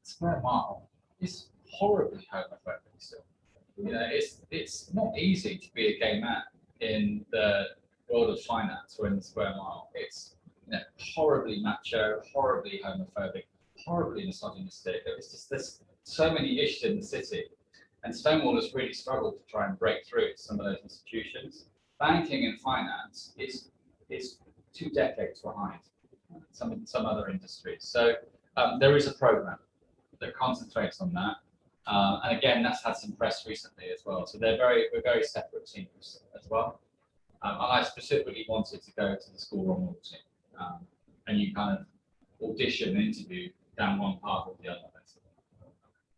Square Mile is horribly homophobic still. It's not easy to be a gay man in the world of finance or in the Square Mile. It's horribly macho, horribly homophobic, horribly misogynistic. It's just there's so many issues in the city, and Stonewall has really struggled to try and break through some of those institutions. Banking and finance is 2 decades behind some other industries. So there is a program that concentrates on that. And again, that's had some press recently as well. So we're very separate teams as well. And I specifically wanted to go to the school role model team, and you kind of audition and interview down one path or the other.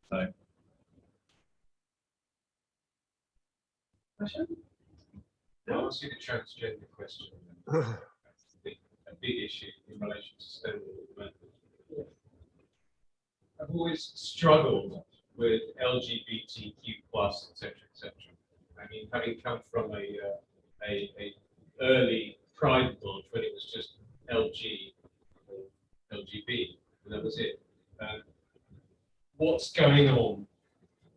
So. Question? I'll ask you the transgender question. A big issue in relation to Stonewall. I've always struggled with LGBTQ+, etc., etc. I mean, having come from a early Pride march when it was just LG or LGB, and that was it. What's going on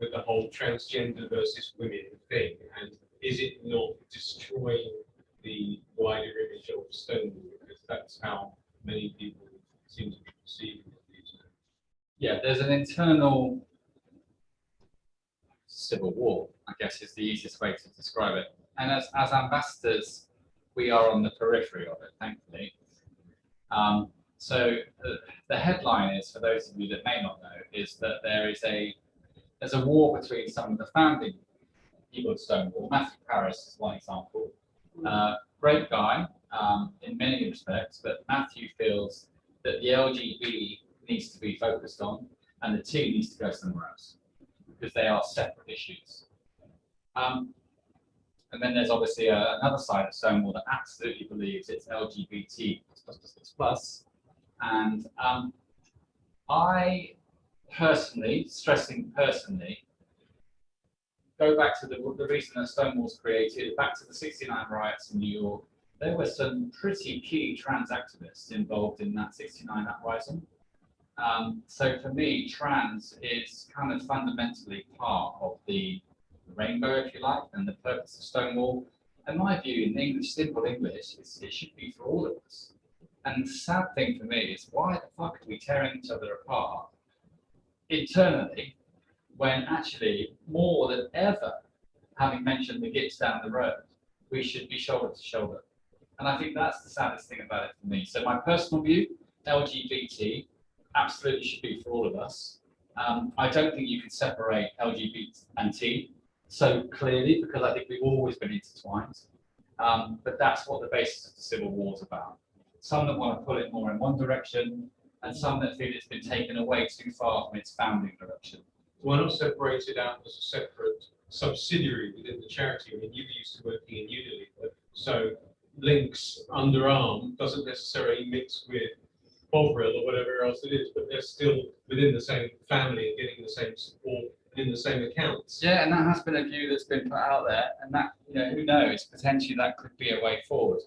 with the whole transgender versus women thing, and is it not destroying the wider image of Stonewall? Because that's how many people seem to be perceiving it these days. Yeah, there's an internal civil war, I guess is the easiest way to describe it. And as ambassadors, we are on the periphery of it, thankfully. So the headline is, for those of you that may not know, is that there's a war between some of the founding people of Stonewall. Matthew Paris is one example. Great guy in many respects, but Matthew feels that the LGB needs to be focused on and the T needs to go somewhere else because they are separate issues. And then there's obviously another side of Stonewall that absolutely believes it's LGBT++++. And I personally, stressing personally, go back to the reason that Stonewall was created, back to the '69 riots in New York. There were some pretty key trans activists involved in that '69 uprising. So for me, trans is kind of fundamentally part of the rainbow, if you like, and the purpose of Stonewall. In my view, in English, simple English, it should be for all of us. And the sad thing for me is, why the fuck are we tearing each other apart internally when actually, more than ever, having mentioned the Gips down the road, we should be shoulder to shoulder. And I think that's the saddest thing about it for me. So my personal view, LGBT absolutely should be for all of us. I don't think you can separate LGBT and T so clearly, because I think we've always been intertwined. But that's what the basis of the Civil War is about. Some that want to pull it more in one direction, and some that feel it's been taken away too far from its founding direction. Why not separate it out as a separate subsidiary within the charity? I mean, you used to working in Unilever, so Links Underarm doesn't necessarily mix with Bovril or whatever else it is, but they're still within the same family and getting the same support in the same accounts. Yeah, and that has been a view that's been put out there, and that, you know, who knows, potentially that could be a way forward.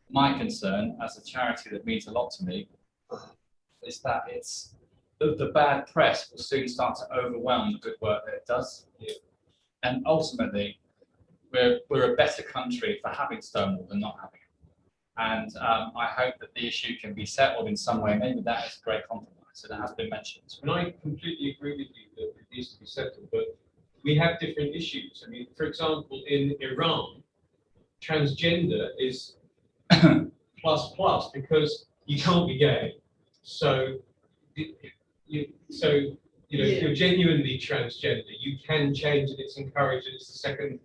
My concern, as a charity that means a lot to me, is that it's the bad press will soon start to overwhelm the good work that it does. Yeah. And ultimately, we're a better country for having Stonewall than not having it. And I hope that the issue can be settled in some way. Maybe that is a great compromise, and it has been mentioned. And I completely agree with you that it needs to be settled, but we have different issues. I mean, for example, in Iran, transgender is plus because you can't be gay. So, if you're genuinely transgender, you can change, and it's encouraged, and it's the second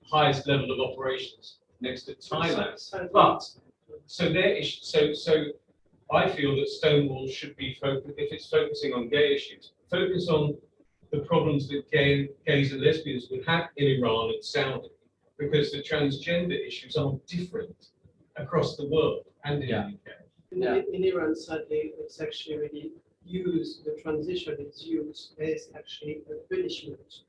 highest level of operations next to Thailand. But so I feel that Stonewall should be focused, if it's focusing on gay issues, focus on the problems that gays and lesbians would have in Iran and Saudi, because the transgender issues are different across the world and in the UK. In Iran, sadly, it's actually really used, the transition is used as actually a punishment,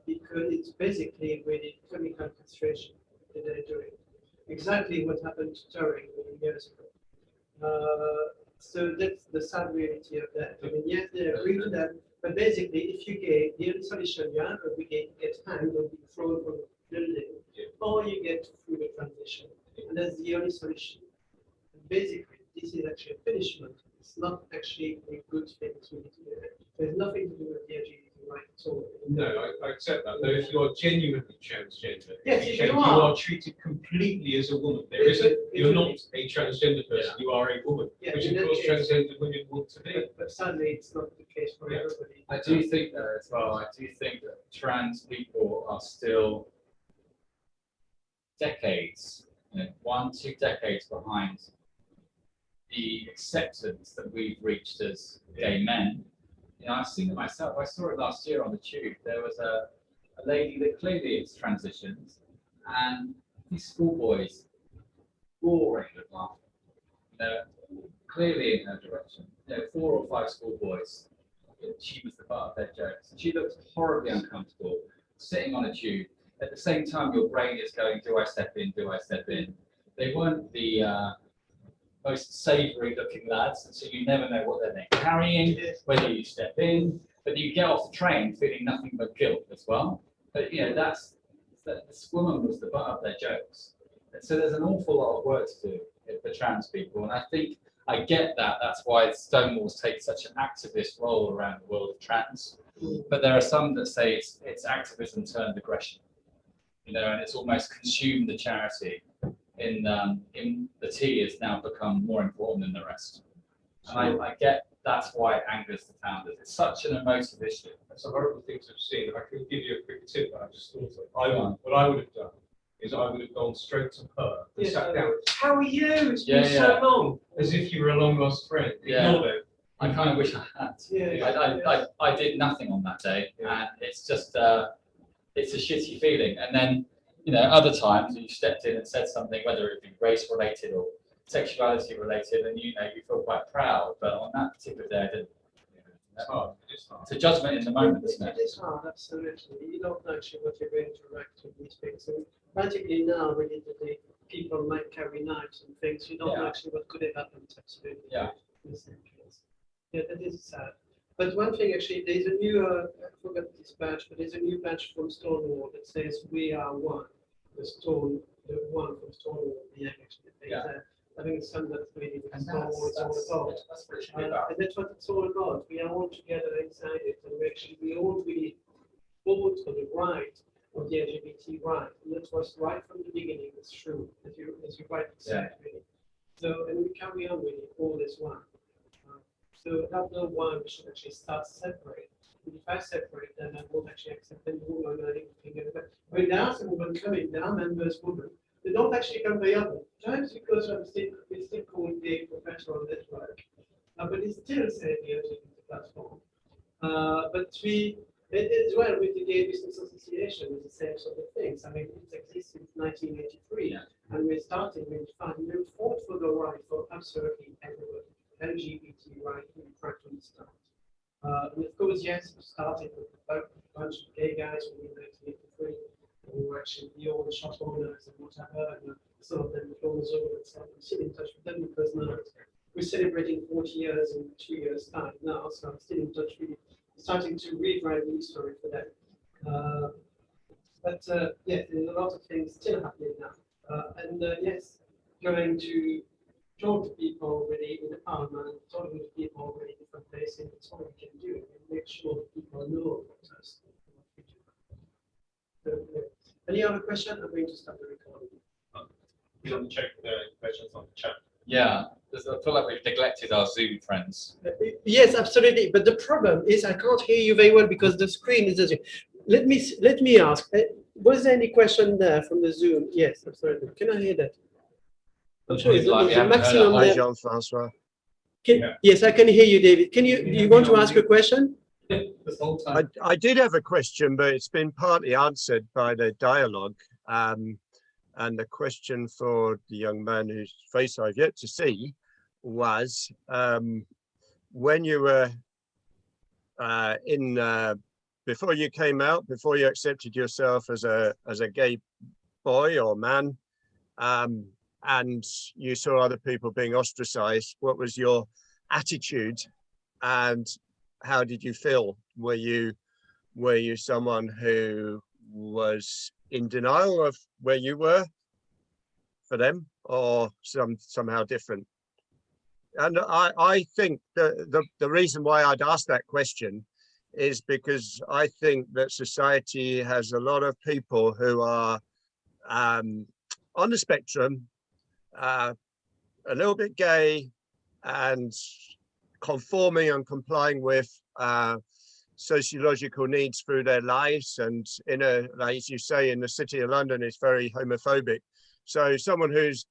because it's basically really chemical castration that they're doing. Exactly what happened to Darren many years ago. So that's the sad reality of that. I mean, yes, they agree to that, but basically, if you get the only solution you have, we get hanged or be thrown from a building, or you get through the transition, and that's the only solution. Basically, this is actually a punishment. It's not actually a good thing to do. There's nothing to do with the LGBT right at all. No, I accept that, though if you are genuinely transgender, Yes, you if change, you you are. are treated completely as a woman. There isn't, you're not a transgender person, you are a woman, Yeah, which in of that course case. transgender women want to be. But sadly, it's not the case for Yeah. everybody. I do think though as well, I do think that trans people are still decades, 1, 2 decades behind the acceptance that we've reached as gay men. I've seen it myself. I saw it last year on the tube. There was a lady that clearly has transitioned, and these schoolboys roaring with laughter. Clearly in her direction. 4 or 5 schoolboys. She was the butt of their jokes. And she looked horribly uncomfortable sitting on a tube. At the same time, your brain is going, do I step in? Do I step in? They weren't the most savoury looking lads, and so you never know what they're carrying, whether you step in, but you get off the train feeling nothing but guilt as well. But this woman was the butt of their jokes. And so there's an awful lot of work to do for trans people, and I think I get that. That's why Stonewall's take such an activist role around the world of trans. But there are some that say it's activism turned aggression, and it's almost consumed the charity. In the tea has now become more important than the rest. And I get that's why it angers the founders. It's such an emotive issue. That's a horrible thing to have seen. I can give you a quick tip that I just thought of. What I would have done is I would have gone straight to her and sat down. How are you? It's been so long. As if you were a long lost friend. Ignore them. I kind of wish I had. I did nothing on that day, and it's just it's a shitty feeling. And then other times you stepped in and said something, whether it be race related or sexuality related, and you feel quite proud. But on that particular day, I didn't. It's hard. It's hard. It's a judgment in the moment, isn't it? It is hard, absolutely. You don't know actually what you're going to react to these things. And practically now, really, today, people might carry knives and things. You don't know actually what could have happened, absolutely. Yeah. In the same case. Yeah, that is sad. But one thing, actually, there's a new, I forgot this badge, but there's a new badge from Stonewall that says, "We are one." The one from Stonewall, the actually. I think it's something that's really what Stonewall is all about. That's what it should be about. And that's what it's all about. We are all together inside it, and we all really fought for the right of the LGBT right, and that was right from the beginning. It's true, as you rightly said, really. So, and we carry on really all this one. So I don't know why we should actually start separate. If I separate, then I won't actually accept any woman or anything. When there are some women coming, there are members women. They don't actually come very often. Times because we still call gay professional network, but it still says the LGBT platform. But it as well with the Gay Business Association, it's the same sort of things. I mean, it exists since 1983, and we started with we fought for the right for absolutely everybody, LGBT right in front of the start. And of course, yes, we started with a bunch of gay guys in 1983. Who were actually the old shop owners and whatever, and some of them closed over and stuff. I'm still in touch with them because now we're celebrating 40 years in 2 years' time now, so I'm still in touch with you, starting to rewrite the story for them. But yes, there's a lot of things still happening now. And yes, going to talk to people really in the parliament, talking to people really in different places, it's all we can do, and make sure that people know about us. Any other question? I'm going to start the recording. We haven't checked the questions on the chat. Yeah, I feel like we've neglected our Zoom friends. Yes, absolutely. But the problem is I can't hear you very well because the screen is. Let me ask. Was there any question there from the Zoom? Yes, absolutely. Can I hear that? I'm sure it's the maximum Hi, there. Jean-Francois. Yes, I can hear you, David. Can you want to ask a question? I did have a question, but it's been partly answered by the dialogue. And the question for the young man whose face I've yet to see was, when you were before you came out, before you accepted yourself as a gay boy or man, and you saw other people being ostracized, what was your attitude and how did you feel? Were you someone who was in denial of where you were for them, or somehow different? And I think the reason why I'd ask that question is because I think that society has a lot of people who are on the spectrum, a little bit gay, and conforming and complying with sociological needs through their lives. And like as you say, in the city of London, it's very homophobic. So someone who's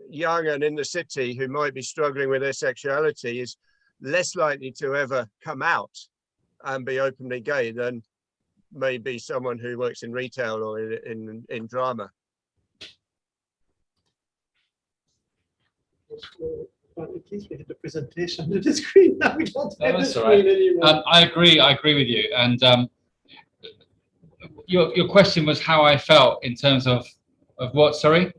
young and in the city who might be struggling with their sexuality is less likely to ever come out and be openly gay than maybe someone who works in retail or in drama. But at least we had the presentation on the screen. Now we don't have the screen right. anymore. I agree with you. And your question was how I felt in terms of what, sorry?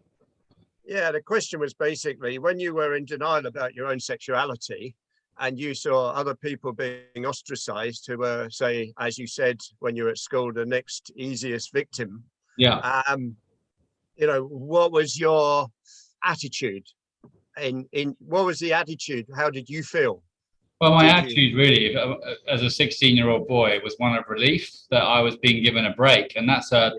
Yeah, the question was basically when you were in denial about your own sexuality and you saw other people being ostracized who were, say, as you said, when you were at school, the next easiest victim. Yeah. You know, what was your attitude? What was the attitude? How did you feel? Well, my attitude really, as a 16-year-old boy, was one of relief that I was being given a break. And that's a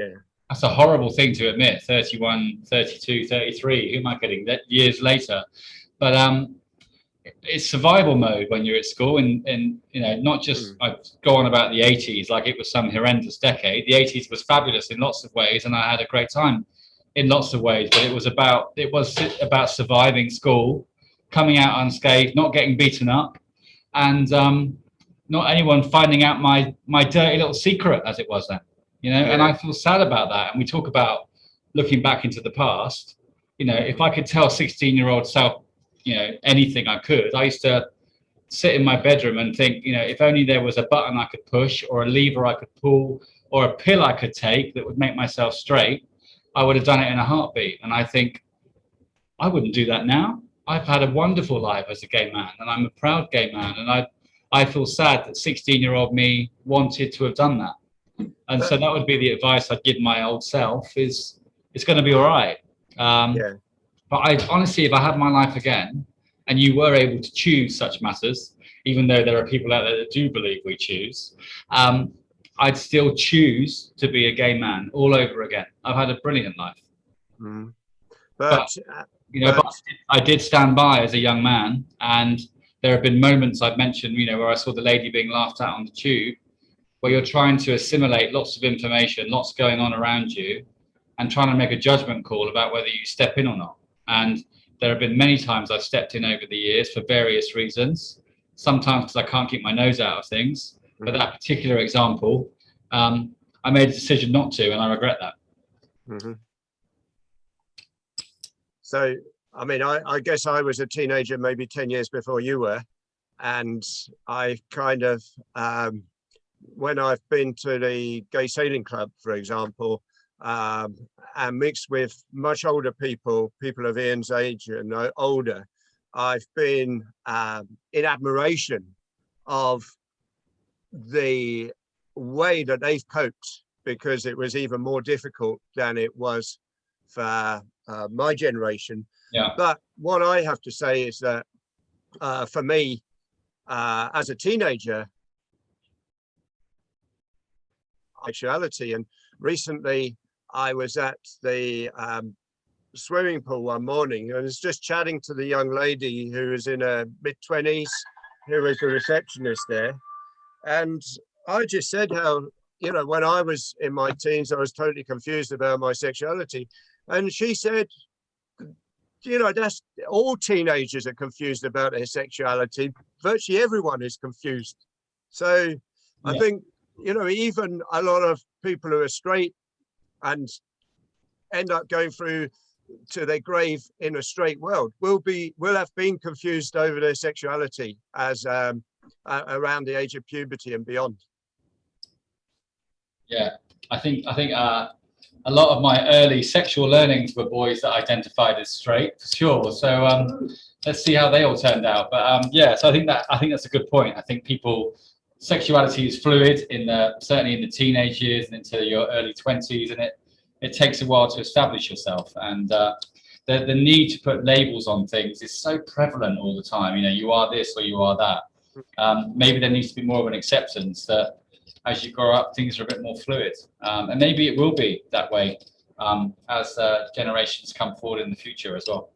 horrible thing to admit, 31, 32, 33, who am I kidding, years later. But it's survival mode when you're at school and you know, not just, I go on about the 80s like it was some horrendous decade. The 80s was fabulous in lots of ways and I had a great time in lots of ways, but it was about surviving school, coming out unscathed, not getting beaten up, and not anyone finding out my dirty little secret, as it was then, you know. And I feel sad about that. And we talk about looking back into the past. You know, if I could tell 16-year-old self, you know, anything I could, I used to sit in my bedroom and think, you know, if only there was a button I could push or a lever I could pull or a pill I could take that would make myself straight, I would have done it in a heartbeat. And I think I wouldn't do that now. I've had a wonderful life as a gay man and I'm a proud gay man. And I feel sad that 16-year-old me wanted to have done that. And so that would be the advice I'd give my old self is it's going to be all right. But I honestly, if I had my life again and you were able to choose such matters, even though there are people out there that do believe we choose, I'd still choose to be a gay man all over again. I've had a brilliant life. But you know, but I did stand by as a young man, and there have been moments I've mentioned, you know, where I saw the lady being laughed at on the tube, where you're trying to assimilate lots of information, lots going on around you, and trying to make a judgment call about whether you step in or not. And there have been many times I've stepped in over the years for various reasons, sometimes because I can't keep my nose out of things. But that particular example, I made a decision not to, and I regret that. So, I mean, I guess I was a teenager maybe 10 years before you were. And I kind of, when I've been to the Gay Sailing Club, for example, and mixed with much older people of Ian's age and older, I've been in admiration of the way that they've coped, because it was even more difficult than it was for my generation. But what I have to say is that for me, as a teenager, sexuality, and recently I was at the swimming pool one morning and was just chatting to the young lady who was in her mid-20s, who was the receptionist there. And I just said how, you know, when I was in my teens, I was totally confused about my sexuality. And she said, you know, that's all teenagers are confused about their sexuality. Virtually everyone is confused. So I think, you know, even a lot of people who are straight and end up going through to their grave in a straight world will have been confused over their sexuality as around the age of puberty and beyond. I think a lot of my early sexual learnings were boys that identified as straight, for sure. So let's see how they all turned out. But so I think that's a good point. I think sexuality is fluid certainly in the teenage years and into your early 20s, and it takes a while to establish yourself. And the need to put labels on things is so prevalent all the time. You know, you are this or you are that. maybe there needs to be more of an acceptance that as you grow up, things are a bit more fluid. And maybe it will be that way as generations come forward in the future as well.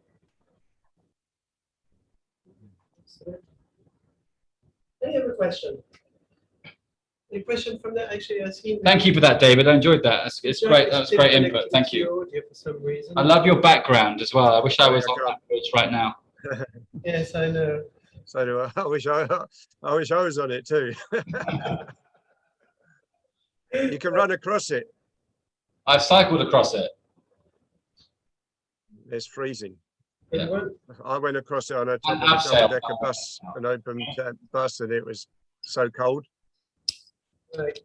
Any other question? Any question from that? Actually, I've seen. Thank you for that, David. I enjoyed that. It's great. That was great input. Thank you. For some reason. I love your background as well. I wish I was on that bridge right now. Yes, I know. So do I. I wish I was on it too. You can run across it. I've cycled across it. It's freezing. Yeah. I went across it on a And double-decker bus, an open bus, and it was so cold. Right.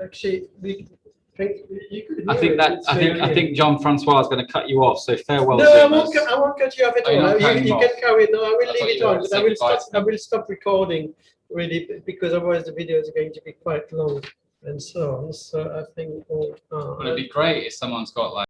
Actually, we think you could. I think that I think Jean-Francois is going to cut you off. So farewell. No, I won't cut you off at Oh, you're all. not You cutting me can carry it. No, I will I leave thought it you were on, but saying goodbye to I will stop recording really because otherwise the video is going to be quite long and so on. So I think. Would it be great if someone's got like